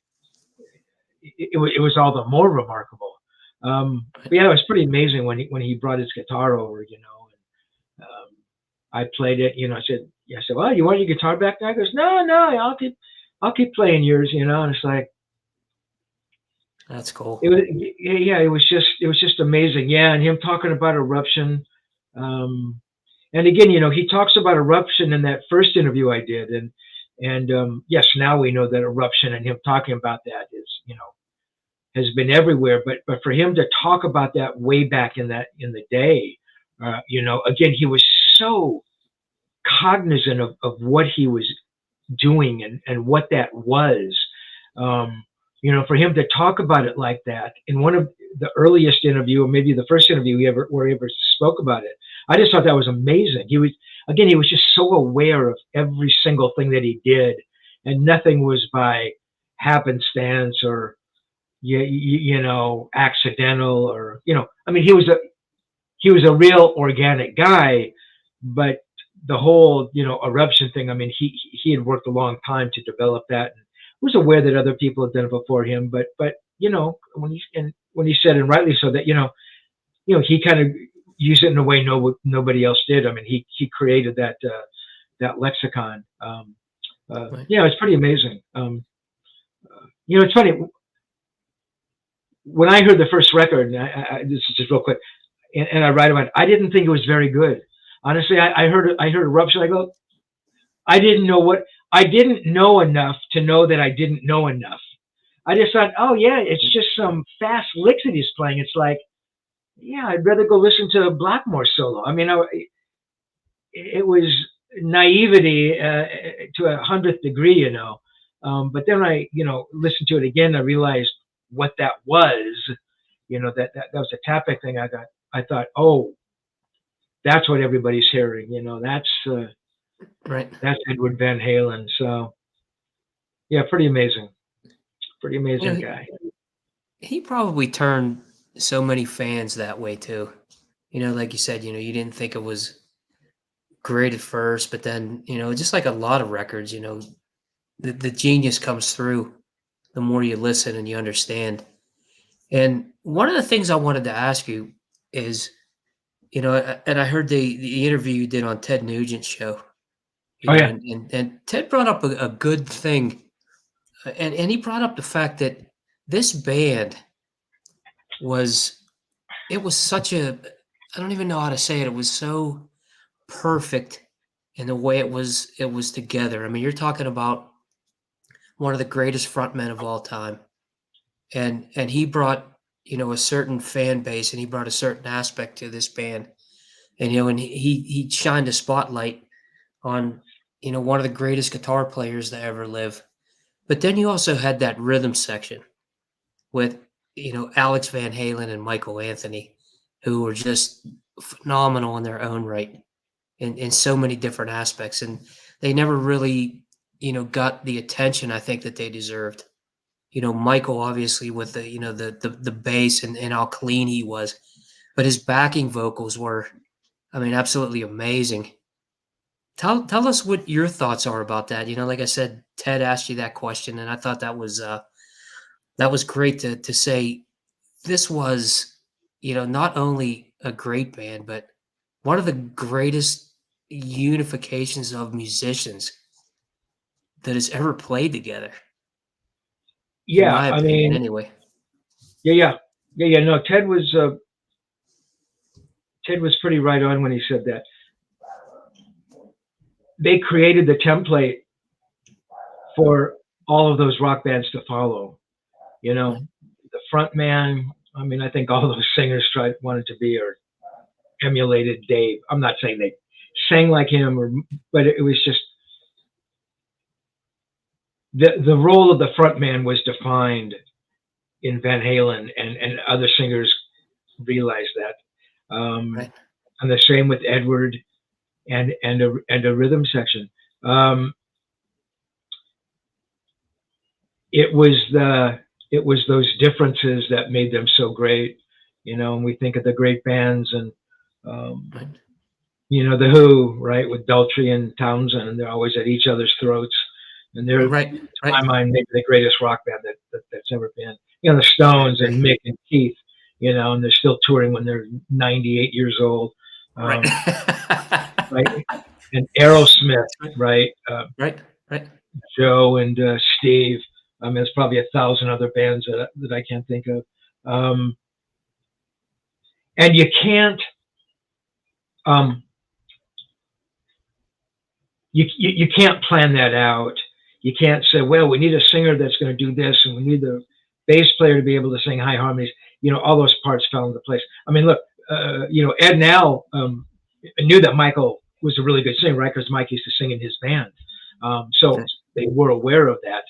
it was all the more remarkable. But yeah, it was pretty amazing when he brought his guitar over, and I played it. I said, well, you want your guitar back now? He goes, no, I'll keep playing yours, and it's like That's cool. it was, yeah, it was just amazing. Yeah, and him talking about eruption. And again, he talks about eruption in that first interview I did, and yes, now we know that eruption and him talking about that is, has been everywhere. But for him to talk about that way back in the day, again, he was so cognizant of what he was doing and what that was. For him to talk about it like that in one of the earliest interview, or maybe the first interview he ever spoke about it, I just thought that was amazing. He was just so aware of every single thing that he did, and nothing was by happenstance or accidental, or I mean, he was a real organic guy. But the whole eruption thing, I mean, he had worked a long time to develop that, and was aware that other people had done it before him. But when he said, and rightly so, that he kind of used it in a way nobody else did. I mean, he created that lexicon. Right. It's pretty amazing. It's funny, when I heard the first record, and this is just real quick, and I write about it, I didn't think it was very good. Honestly, I heard Eruption. I go, I didn't know enough to know that I didn't know enough. I just thought, oh yeah, it's just some fast licks that he's playing. It's like, yeah, I'd rather go listen to a Blackmore solo. I mean, it was naivety to 100th degree, But then I, listened to it again. I realized what that was. That was a Tapek thing. I thought, oh, that's what everybody's hearing. That's Right. That's Edward Van Halen. So, yeah, pretty amazing. Pretty amazing guy. He probably turned so many fans that way too. Like you said, you didn't think it was great at first, but then, just like a lot of records, the genius comes through the more you listen and you understand. And one of the things I wanted to ask you is, and I heard the interview you did on Ted Nugent's show. Oh, yeah. And Ted brought up a good thing, and he brought up the fact that this band was such a, I don't even know how to say it. It was so perfect in the way it was together. I mean, you're talking about one of the greatest frontmen of all time, and he brought a certain fan base, and he brought a certain aspect to this band, and and he shined a spotlight on one of the greatest guitar players to ever live. But then you also had that rhythm section with Alex Van Halen and Michael Anthony, who were just phenomenal in their own right in so many different aspects, and they never really got the attention I think that they deserved. Michael obviously with the the bass and how clean he was, but his backing vocals were, I mean, absolutely amazing. Tell us what your thoughts are about that. Like I said, Ted asked you that question, and I thought that was great to say. This was, not only a great band, but one of the greatest unifications of musicians that has ever played together. In Yeah, my I opinion, mean, anyway. yeah. No, Ted was pretty right on when he said that. They created the template for all of those rock bands to follow. The front man, I mean, I think all those singers wanted to be or emulated Dave. I'm not saying they sang like him, but it was just the role of the front man was defined in Van Halen, and other singers realized that. Right. And the same with Edward and a rhythm section. It was those differences that made them so great, and we think of the great bands and, Right. The Who, right, with Daltrey and Townsend, and they're always at each other's throats. And they're, Right. to my mind, maybe the greatest rock band that's ever been. The Stones and Mick and Keith, and they're still touring when they're 98 years old. Right. Right. And Aerosmith, right? Right. Joe and Steve. I mean, there's probably 1,000 other bands that I can't think of. And you can't, you can't plan that out. You can't say, well, we need a singer that's going to do this, and we need the bass player to be able to sing high harmonies. All those parts fell into place. I mean, look, Ed and Al knew that Michael was a really good singer, right? Because Mike used to sing in his band. So they were aware of that.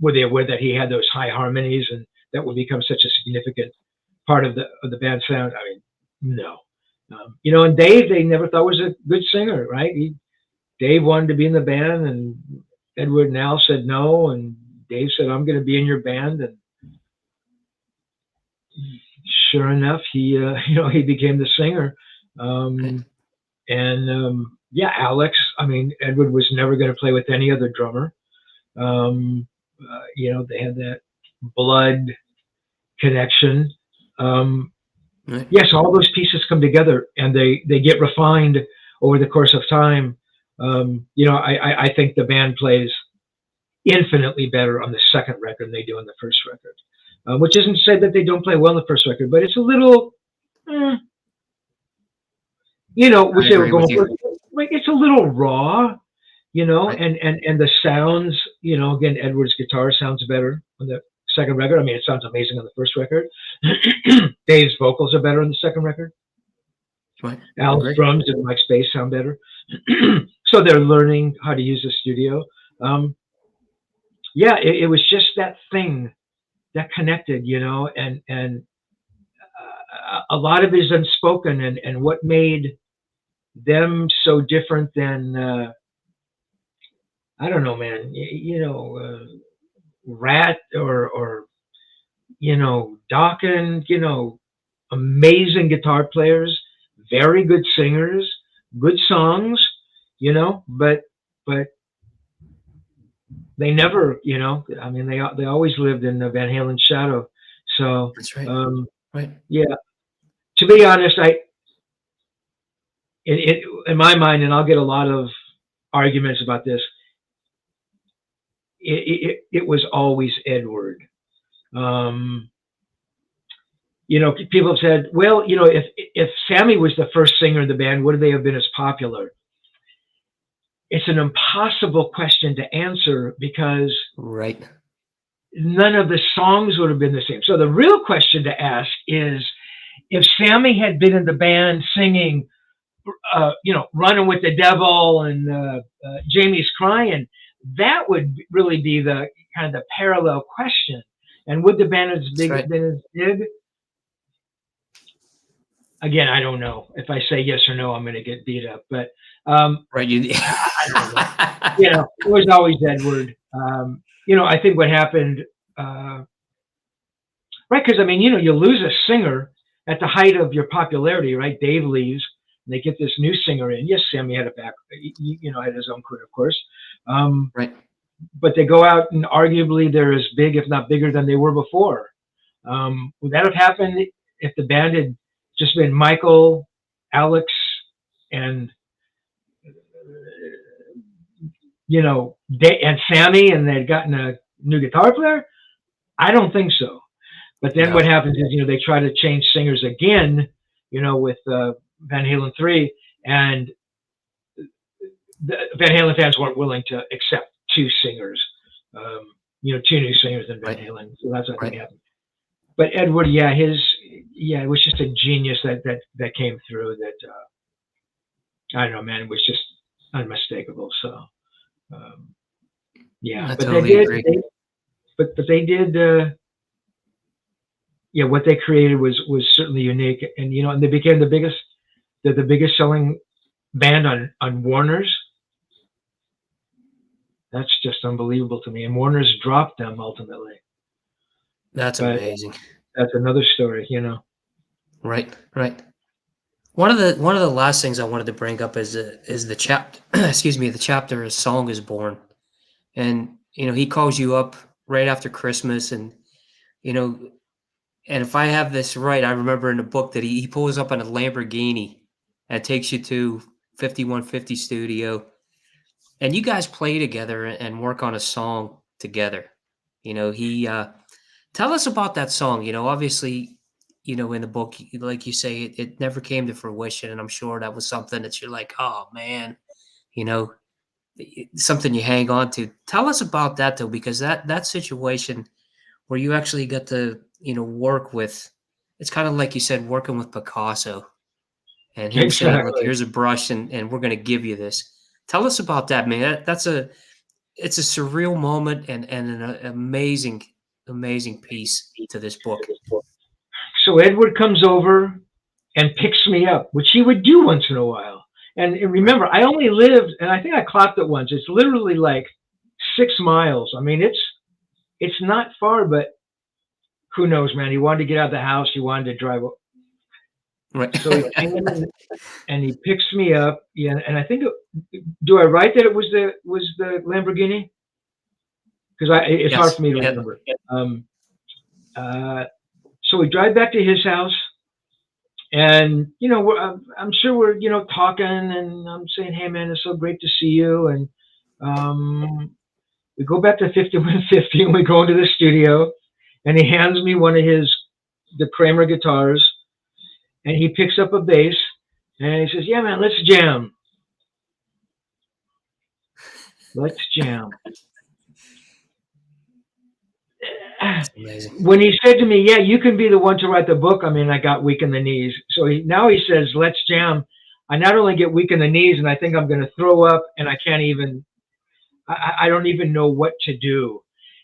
Were they aware that he had those high harmonies and that would become such a significant part of the band sound? I mean, no. And Dave, they never thought was a good singer, right? Dave wanted to be in the band, and Edward and Al said no, and Dave said, "I'm going to be in your band," and sure enough, he became the singer. Alex. I mean, Edward was never going to play with any other drummer. They had that blood connection. Yes, all those pieces come together, and they get refined over the course of time. I think the band plays infinitely better on the second record than they do on the first record, which isn't to say that they don't play well on the first record, but it's a little, we say we're going for, like, it's a little raw, and the sounds, again, Edward's guitar sounds better on the second record. I mean, it sounds amazing on the first record. Dave's vocals are better on the second record. Right. Al's drums and Mike's bass sound better. So they're learning how to use the studio. It was just that thing that connected, and a lot of it is unspoken, and what made them so different than, I don't know, man, Rat or Dawkins, amazing guitar players, very good singers, good songs, but they never, I mean, they always lived in the Van Halen shadow. So that's right. Yeah, to be honest, in my mind, and I'll get a lot of arguments about this, it was always Edward. People have said, well, if Sammy was the first singer in the band, would they have been as popular? It's an impossible question to answer because none of the songs would have been the same. So the real question to ask is, if Sammy had been in the band singing, Running with the Devil and Jamie's Crying, that would really be the kind of the parallel question. And would the band as big been as big? Again, I don't know. If I say yes or no, I'm going to get beat up. But I don't know. It was always Edward. I think what happened, right? Because I mean, you lose a singer at the height of your popularity, right? Dave leaves, and they get this new singer in. Yes, Sammy had a back, had his own career, of course. Right. But they go out and arguably they're as big, if not bigger, than they were before. Would that have happened if the band had just been Michael, Alex, and and Sammy, and they'd gotten a new guitar player? I don't think so. But then what happens is, they try to change singers again, with Van Halen 3, and the Van Halen fans weren't willing to accept two singers, two new singers in Van Halen. So that's what happened. But Edward, it was just a genius that came through that, I don't know, man, it was just unmistakable. So, I but totally agree. But they did, what they created was certainly unique, and and they became the biggest selling band on Warner's. That's just unbelievable to me. And Warner's dropped them ultimately. That's amazing. That's another story, Right. One of the last things I wanted to bring up is the chapter. Excuse me, the chapter "A Song Is Born," and he calls you up right after Christmas, and and if I have this right, I remember in the book that he pulls up in a Lamborghini and takes you to 5150 studio, and you guys play together and work on a song together. He tell us about that song. Obviously, in the book, like you say, it never came to fruition, and I'm sure that was something that you're like, oh man, something you hang on to. Tell us about that though, because that situation where you actually got to, work with, it's kind of like you said, working with Picasso and him saying, look, Exactly. here's a brush and we're going to give you this. Tell us about that, man. It's a surreal moment and an amazing, amazing piece to this book. So Edward comes over and picks me up, which he would do once in a while. And remember, I only lived, and I think I clocked it once. It's literally like 6 miles. I mean, it's not far, but who knows, man? He wanted to get out of the house. He wanted to drive. Right. So he came in and he picks me up. Yeah, and I think, do I write that it was the Lamborghini? Because it's hard for me to remember. So we drive back to his house, and I'm sure we're talking, and I'm saying, "Hey, man, it's so great to see you." And we go back to 5150, and we go into the studio, and he hands me one of the Kramer guitars, and he picks up a bass, and he says, "Yeah, man, let's jam. Let's jam." Amazing. When he said to me, "Yeah, you can be the one to write the book," I mean, I got weak in the knees. So now he says, "Let's jam." I not only get weak in the knees, and I think I'm going to throw up, and I can't even, I don't even know what to do,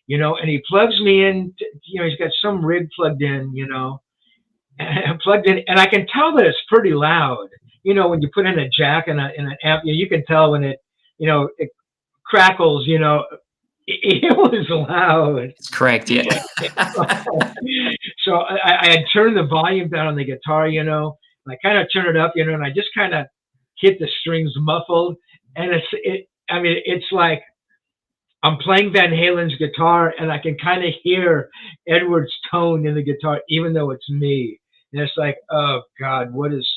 and he plugs me in, he's got some rig plugged in, plugged in, and I can tell that it's pretty loud. When you put in a jack and an amp, you can tell when it crackles, it was loud. It's cracked, yeah. So I had turned the volume down on the guitar, and I kind of turned it up, and I just kind of hit the strings muffled, and it's like I'm playing Van Halen's guitar, and I can kind of hear Edward's tone in the guitar, even though it's me. And it's like, oh God, what is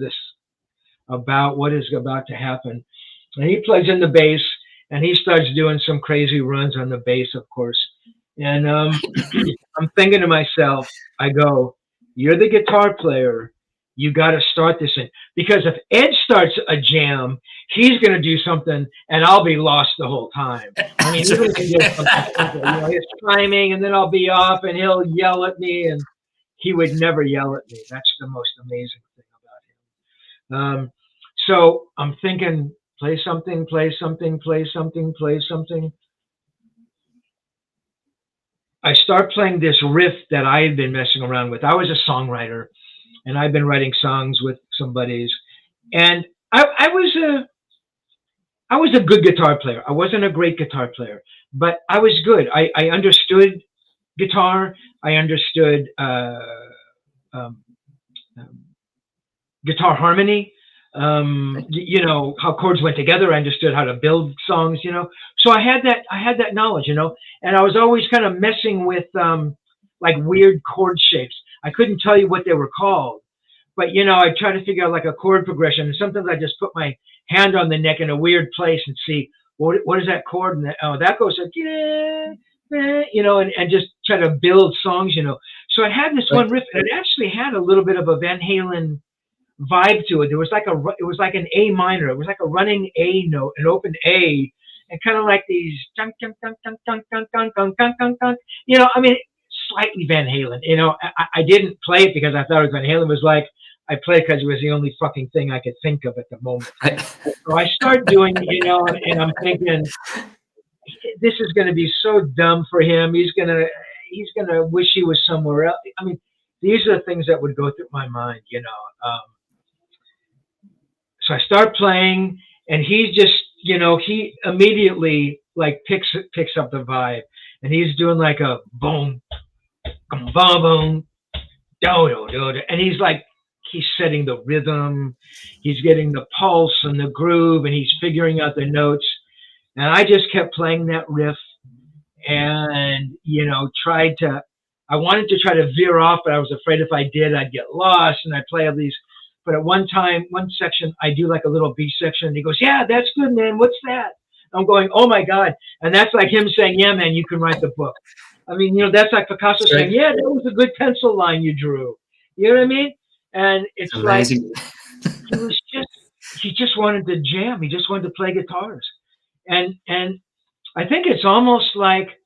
this about? What is about to happen? And he plugs in the bass, and he starts doing some crazy runs on the bass, of course. And I'm thinking to myself, I go, "You're the guitar player. You got to start this in, because if Ed starts a jam, he's going to do something, and I'll be lost the whole time. I mean, even if he does something simple, his timing, and then I'll be off, and he'll yell at me, and he would never yell at me. That's the most amazing thing about him. So I'm thinking, play something, play something, play something, play something. I start playing this riff that I had been messing around with. I was a songwriter, and I've been writing songs with some buddies. And I was a good guitar player. I wasn't a great guitar player, but I was good. I understood guitar. I understood guitar harmony. How chords went together. I understood how to build songs. So I had that knowledge. And I was always kind of messing with like weird chord shapes. I couldn't tell you what they were called, but I try to figure out like a chord progression. And sometimes I just put my hand on the neck in a weird place and see what is that chord, and that goes like and just try to build songs. So I had this one riff, and it actually had a little bit of a Van Halen vibe to it. There was it was like an A minor. It was like a running A note, an open A, and kind of like these dun, dun, dun, dun, dun, dun, dun, dun, dun, dun, dun. I mean, slightly Van Halen. I didn't play it because I thought it was Van Halen. It was like I played because it was the only fucking thing I could think of at the moment. So I start doing it, and I'm thinking, this is going to be so dumb for him. He's gonna wish he was somewhere else. I mean, these are the things that would go through my mind. So I start playing, and he's just, he immediately like picks up the vibe, and he's doing like a boom, boom, boom, do do do, and he's setting the rhythm, he's getting the pulse and the groove, and he's figuring out the notes. And I just kept playing that riff, and I wanted to try to veer off, but I was afraid if I did, I'd get lost, and I'd play all these. But at one section, I do like a little B section, and he goes, "Yeah, that's good, man. What's that?" I'm going, "Oh my God." And that's like him saying, "Yeah, man, you can write the book." I mean, that's like Picasso saying, "Yeah, that was a good pencil line you drew." You know what I mean? And it's amazing. Like, he just wanted to jam. He just wanted to play guitars. And I think it's almost like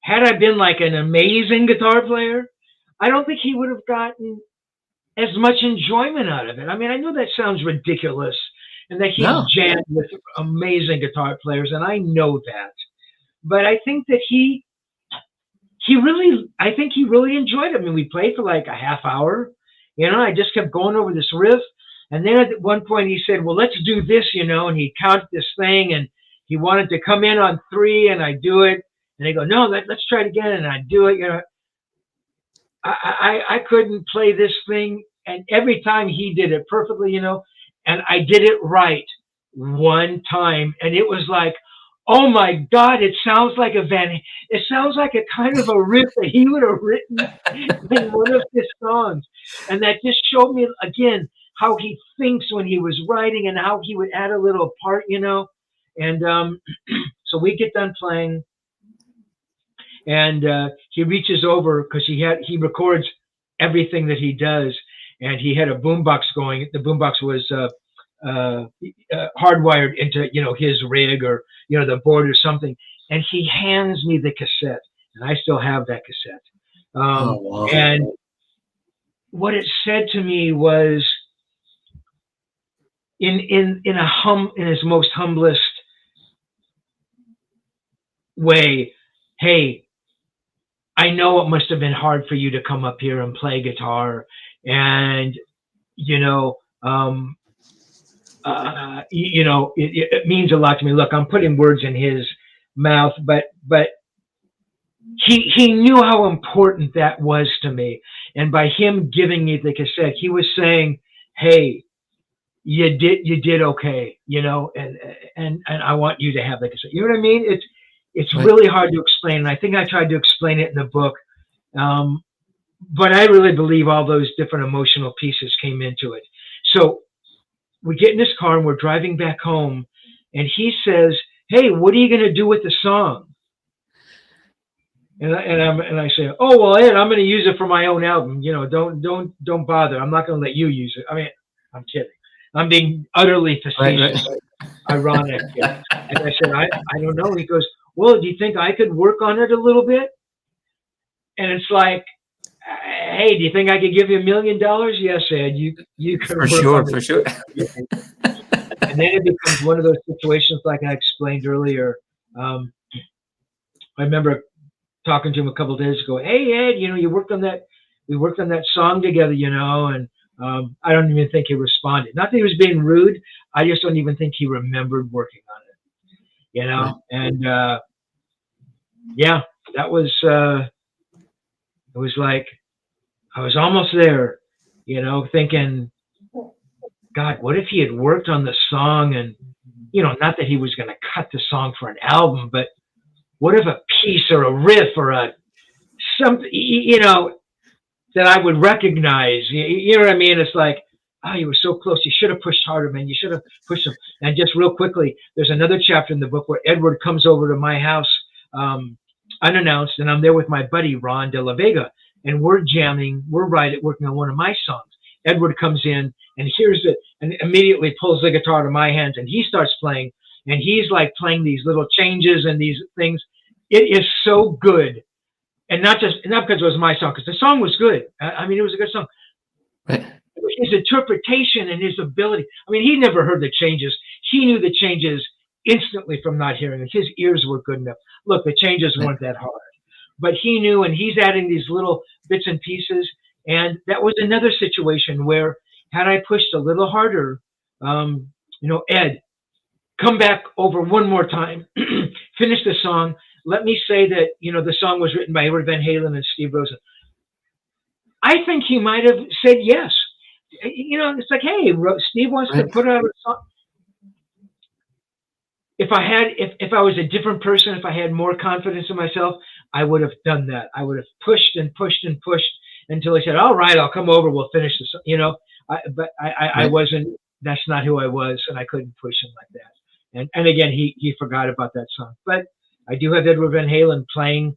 had I been like an amazing guitar player, I don't think he would have gotten as much enjoyment out of it. I mean, I know that sounds ridiculous and that he's No. jammed with amazing guitar players, and I know that. But I think that I think he really enjoyed it. I mean, we played for like a half hour. You know, I just kept going over this riff. And then at one point he said, well, let's do this, you know, and he counted this thing and he wanted to come in on 3 and I do it. And they go, no, let's try it again. And I do it, you know. I couldn't play this thing. And every time he did it perfectly, you know, and I did it right one time. And it was like, oh my God, it sounds like it sounds like a kind of a riff that he would have written in one of his songs. And that just showed me again how he thinks when he was writing and how he would add a little part, you know. And so we get done playing, and he reaches over because he records everything that he does, and he had a boombox going. The boombox was hardwired into, you know, his rig or, you know, the board or something, and he hands me the cassette, and I still have that cassette. Oh, wow. And what it said to me was, in his most humblest way, hey, I know it must have been hard for you to come up here and play guitar, and you know, you know, it means a lot to me. Look, I'm putting words in his mouth, but he knew how important that was to me, and by him giving me the cassette, he was saying, hey, you did okay, you know, and I want you to have the cassette. You know what I mean? It's Right. really hard to explain, and I think I tried to explain it in the book, but I really believe all those different emotional pieces came into it. So we get in this car and we're driving back home, and he says, hey, what are you going to do with the song? And I say, oh, well, Ed, I'm going to use it for my own album. You know, don't bother. I'm not going to let you use it. I mean, I'm kidding. I'm being utterly facetious, Right. ironic. Yeah. And I said, I don't know. He goes, well, do you think I could work on it a little bit? And it's like, hey, do you think I could give you $1 million? Yes, Ed, you can For sure, for sure. And then it becomes one of those situations like I explained earlier. I remember talking to him a couple of days ago. Hey, Ed, you know, we worked on that song together, you know, and I don't even think he responded. Not that he was being rude. I just don't even think he remembered working on it, you know. Right. And yeah, that was it was like I was almost there, you know, thinking, God, what if he had worked on the song, and, you know, not that he was going to cut the song for an album, but what if a piece or a riff or something, you know, that I would recognize, you know what I mean? It's like, oh, you were so close. You should have pushed harder, man. You should have pushed him. And just real quickly, there's another chapter in the book where Edward comes over to my house unannounced, and I'm there with my buddy, Ron De La Vega, and we're jamming. We're working on one of my songs. Edward comes in and hears it and immediately pulls the guitar out of my hands, and he starts playing, and he's like playing these little changes and these things. It is so good. And not because it was my song, because the song was good. I mean, it was a good song. Right. His interpretation and his ability. I mean, he never heard the changes. He knew the changes instantly from not hearing them. His ears were good enough. Look, the changes weren't that hard. But he knew, and he's adding these little bits and pieces. And that was another situation where, had I pushed a little harder, you know, Ed, come back over one more time, finish the song. Let me say that, you know, the song was written by Edward Van Halen and Steve Rosen. I think he might have said yes. You know, it's like, hey, Steve wants to put out a song. If I was a different person, if I had more confidence in myself, I would have done that. I would have pushed and pushed and pushed until he said, all right, I'll come over, we'll finish this, you know. But I wasn't, that's not who I was, and I couldn't push him like that. And again, he forgot about that song. But I do have Edward Van Halen playing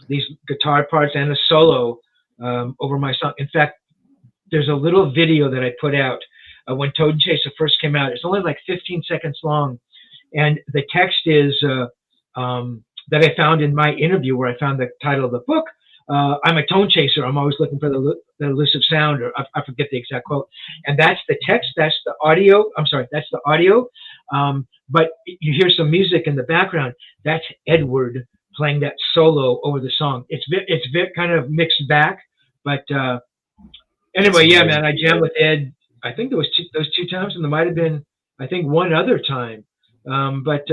these guitar parts and a solo over my song. In fact, there's a little video that I put out when Tonechaser first came out. It's only like 15 seconds long. And the text is, that I found in my interview where I found the title of the book. I'm a Tonechaser. I'm always looking for the elusive sound, or I forget the exact quote. And that's the text. That's the audio. I'm sorry. That's the audio. But you hear some music in the background. That's Edward playing that solo over the song. It's kind of mixed back, but anyway, yeah, man, I jammed with Ed. I think there was those two times, and there might have been, I think, one other time. But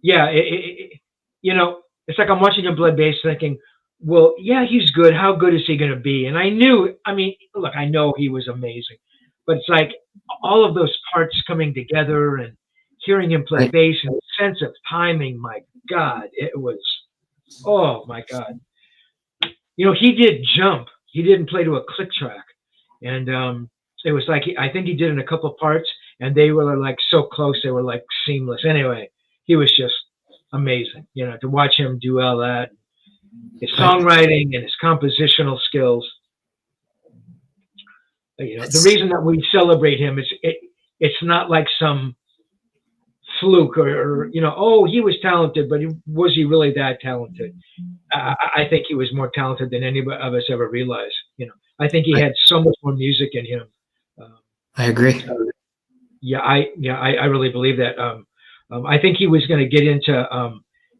yeah, you know, it's like I'm watching a Blood Bass thinking, well, yeah, he's good. How good is he going to be? And I knew, I mean, look, I know he was amazing, but it's like all of those parts coming together and hearing him play Right. bass and the sense of timing. My God, it was, oh my God. You know, he did jump. He didn't play to a click track. And it was like, I think he did in a couple of parts, and they were like so close, they were like seamless. Anyway, he was just amazing, you know, to watch him do all that. His songwriting and his compositional skills. You know, the reason that we celebrate him is it's not like some fluke or you know, oh, he was talented, but was he really that talented? I think he was more talented than any of us ever realized. You know, I think he had so much more music in him. I agree. Yeah, I really believe that. I think he was going to get into.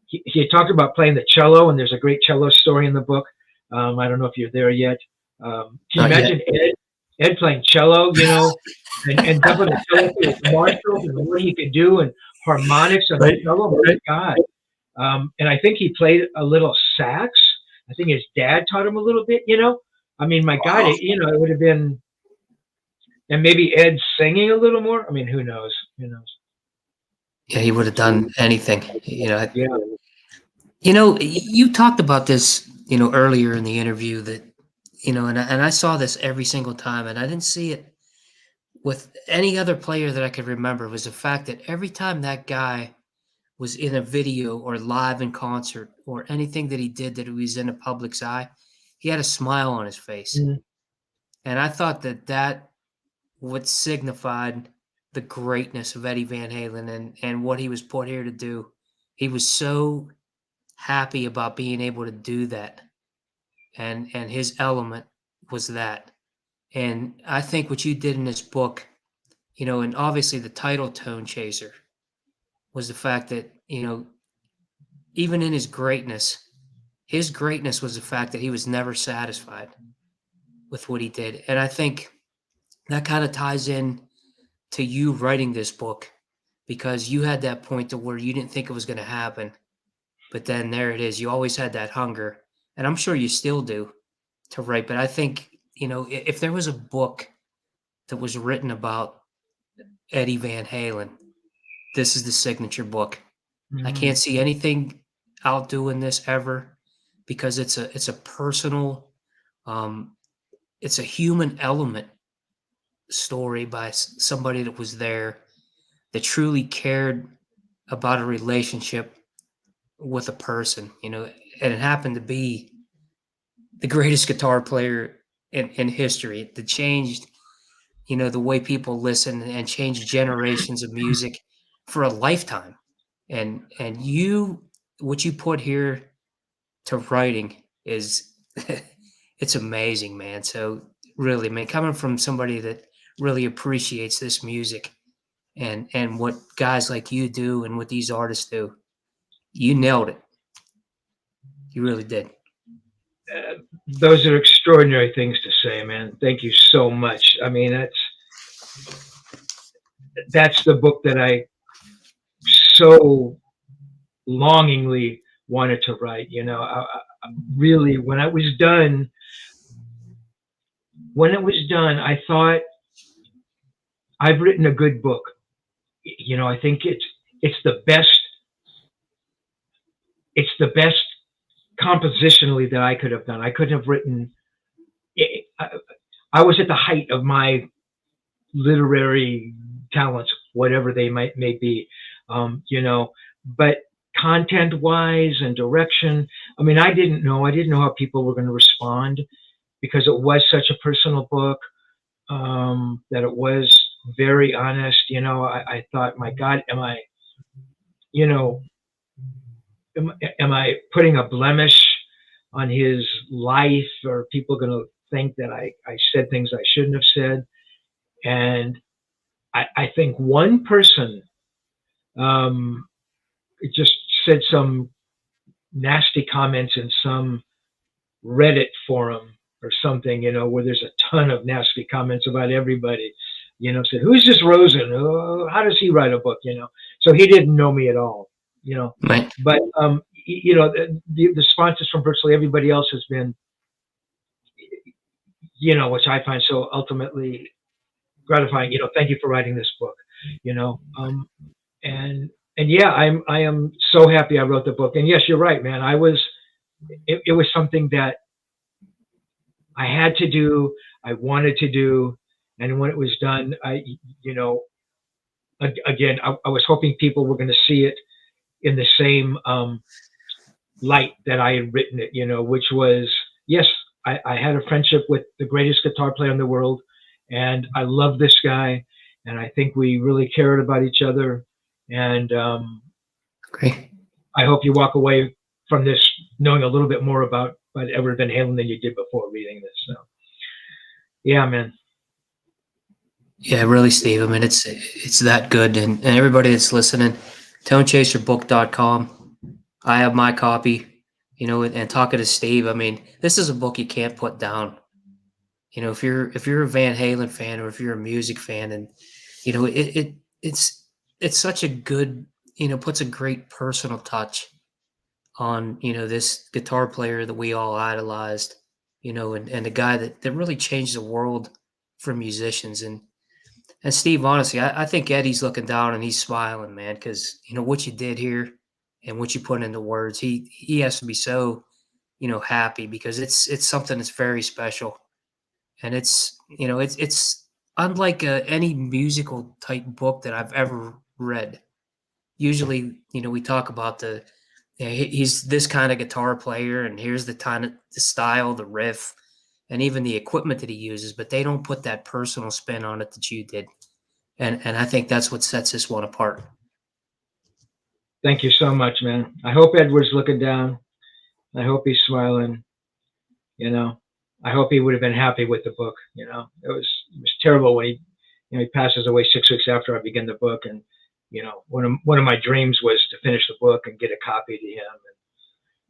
He had talked about playing the cello, and there's a great cello story in the book. I don't know if you're there yet. Can you imagine Ed playing cello, you know, and dumping the cello to his Marshall and what he could do, and harmonics on the cello? Oh my God. And I think he played a little sax. I think his dad taught him a little bit, you know. I mean, my God, you know, it would have been, and maybe Ed singing a little more. I mean, who knows? Who knows? Yeah, he would have done anything. You know. Yeah. You know, you talked about this, you know, earlier in the interview that, you know, and I saw this every single time, and I didn't see it with any other player that I could remember, was the fact that every time that guy was in a video or live in concert or anything that he did that was in the public's eye, he had a smile on his face. Mhm. And I thought that what signified the greatness of Eddie Van Halen and what he was put here to do. He was so happy about being able to do that. And his element was that. And I think what you did in this book, you know, and obviously the title Tonechaser was the fact that, you know, even in his greatness was the fact that he was never satisfied with what he did. And I think that kind of ties in to you writing this book, because you had that point to where you didn't think it was going to happen, but then there it is. You always had that hunger, and I'm sure you still do, to write. But I think, you know, if there was a book that was written about Eddie Van Halen, this is the signature book. I can't see anything outdoing this ever, because it's a personal, it's a human element story by somebody that was there, that truly cared about a relationship with a person, you know, and it happened to be the greatest guitar player in history that changed, you know, the way people listen and changed generations of music for a lifetime. And what you put here to writing is it's amazing, man. So really, man, coming from somebody that really appreciates this music and what guys like you do and what these artists do, you nailed it. You really did. Those are extraordinary things to say, man. Thank you so much. I mean, that's the book that I so longingly wanted to write. You know, I really, when it was done, I thought, I've written a good book. You know, I think it's the best. It's the best compositionally that I could have done. I couldn't have written. I was at the height of my literary talents, whatever they may be, you know. But content-wise and direction, I mean, I didn't know how people were going to respond, because it was such a personal book, that it was very honest. You know, I thought, my God, am I, you know, am I putting a blemish on his life? Or are people going to think that I said things I shouldn't have said? And I think one person just said some nasty comments in some Reddit forum or something, where there's a ton of nasty comments about everybody, said, who's this Rosen? Oh, how does he write a book? So he didn't know me at all, Right. but, the responses from virtually everybody else has been, which I find so ultimately gratifying. Thank you for writing this book, and yeah, I am so happy I wrote the book. And yes, you're right, man. It was something that I had to do, I wanted to do, and when it was done, again, I was hoping people were going to see it in the same light that I had written it, which was, yes, I had a friendship with the greatest guitar player in the world, and I love this guy, and I think we really cared about each other, and Great. I hope you walk away from this knowing a little bit more about Edward Van Halen than you did before reading this. So, yeah, man. Yeah, really, Steve. I mean, it's that good, and everybody that's listening, tonechaserbook.com. I have my copy, and talking to Steve. I mean, this is a book you can't put down. If you're a Van Halen fan, or if you're a music fan, and it's such a good, puts a great personal touch on this guitar player that we all idolized, and a guy that really changed the world for musicians. And Steve, honestly, I think Eddie's looking down and he's smiling, man, because what you did here and what you put into words, he has to be so happy, because it's something that's very special, and it's unlike any musical type book that I've ever read. Usually, we talk about he's this kind of guitar player, and here's the style, the riff, and even the equipment that he uses, but they don't put that personal spin on it that you did. And I think that's what sets this one apart. Thank you so much, man. I hope Edward's looking down. I hope he's smiling. I hope he would have been happy with the book. It was terrible when he passes away 6 weeks after I began the book, and one of my dreams was to finish the book and get a copy to him,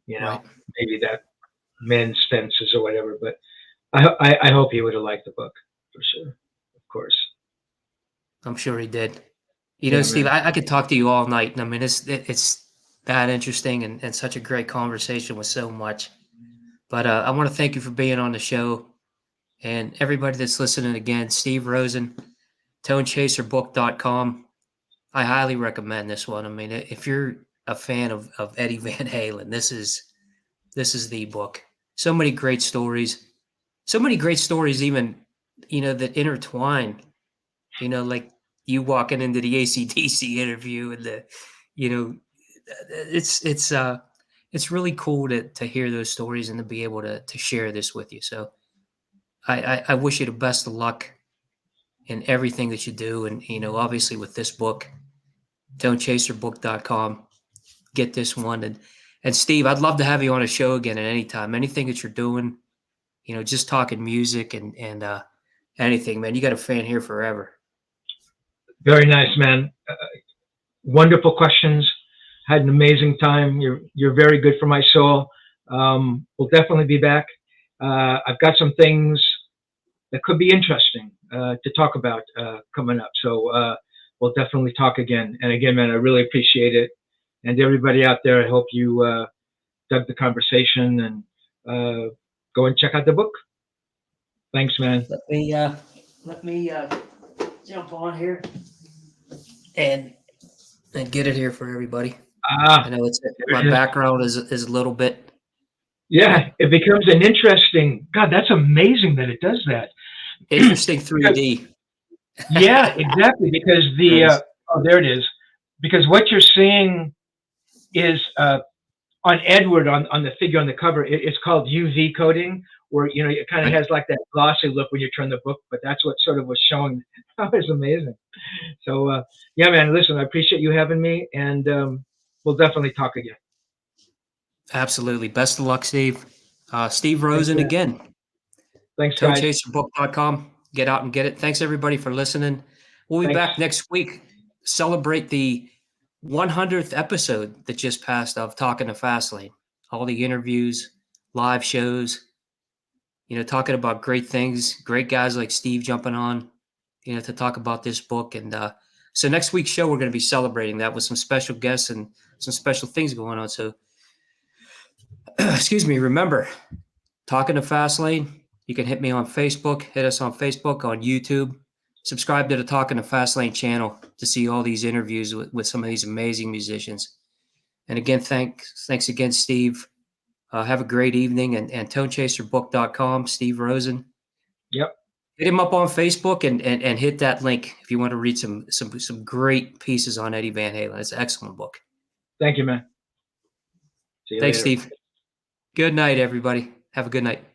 and Right. maybe that mends fences or whatever. But I hope he would have liked the book for sure. Of course. I'm sure he did. Yeah, Steve, man. I could talk to you all night. And I mean, it's that interesting, and such a great conversation with so much. But I want to thank you for being on the show, and everybody that's listening again. Steve Rosen, tonechaserbook.com. I highly recommend this one. I mean, if you're a fan of Eddie Van Halen, this is the book. So many great stories. So many great stories, even, that intertwine, like you walking into the AC/DC interview, and it's really cool to hear those stories and to be able to share this with you. So I wish you the best of luck in everything that you do. And, obviously with this book, tonechaserbook.com, get this one. And Steve, I'd love to have you on a show again at any time. Anything that you're doing, just talking music and anything, man. You got a fan here forever. Very nice, man. Wonderful questions. Had an amazing time. You're very good for my soul. We'll definitely be back. I've got some things that could be interesting to talk about coming up. So we'll definitely talk again. And again, man, I really appreciate it. And everybody out there, I hope you dug the conversation, and go and check out the book. Thanks, man. Let me jump on here and get it here for everybody. I know my background is a little bit. Yeah, it becomes an interesting. God, that's amazing that it does that. Interesting 3D. Yeah, exactly. Because there it is. Because what you're seeing is on Edward, on the figure on the cover, it's called UV coating, where it kind of has like that glossy look when you turn the book. But that's what sort of was showing. That was amazing. So yeah, man. Listen, I appreciate you having me, and we'll definitely talk again. Absolutely. Best of luck, Steve. Steve Rosen man. again. Thanks, guys. Tonechaserbook.com. Get out and get it. Thanks everybody for listening. We'll be Thanks. back next week. Celebrate the 100th episode that just passed of Talking to Fastlane. All the interviews, live shows, talking about great things, great guys like Steve jumping on, to talk about this book. And so next week's show, we're going to be celebrating that with some special guests and some special things going on. So, excuse me, remember, Talking to Fastlane. You can hit me on Facebook, hit us on Facebook, on YouTube. Subscribe to the Talking to Fastlane channel to see all these interviews with some of these amazing musicians. And again, thanks again, Steve. Have a great evening. And tonechaserbook.com, Steve Rosen. Yep. Hit him up on Facebook and hit that link if you want to read some great pieces on Eddie Van Halen. It's an excellent book. Thank you, man. See you Thanks, later. Steve. Good night, everybody. Have a good night.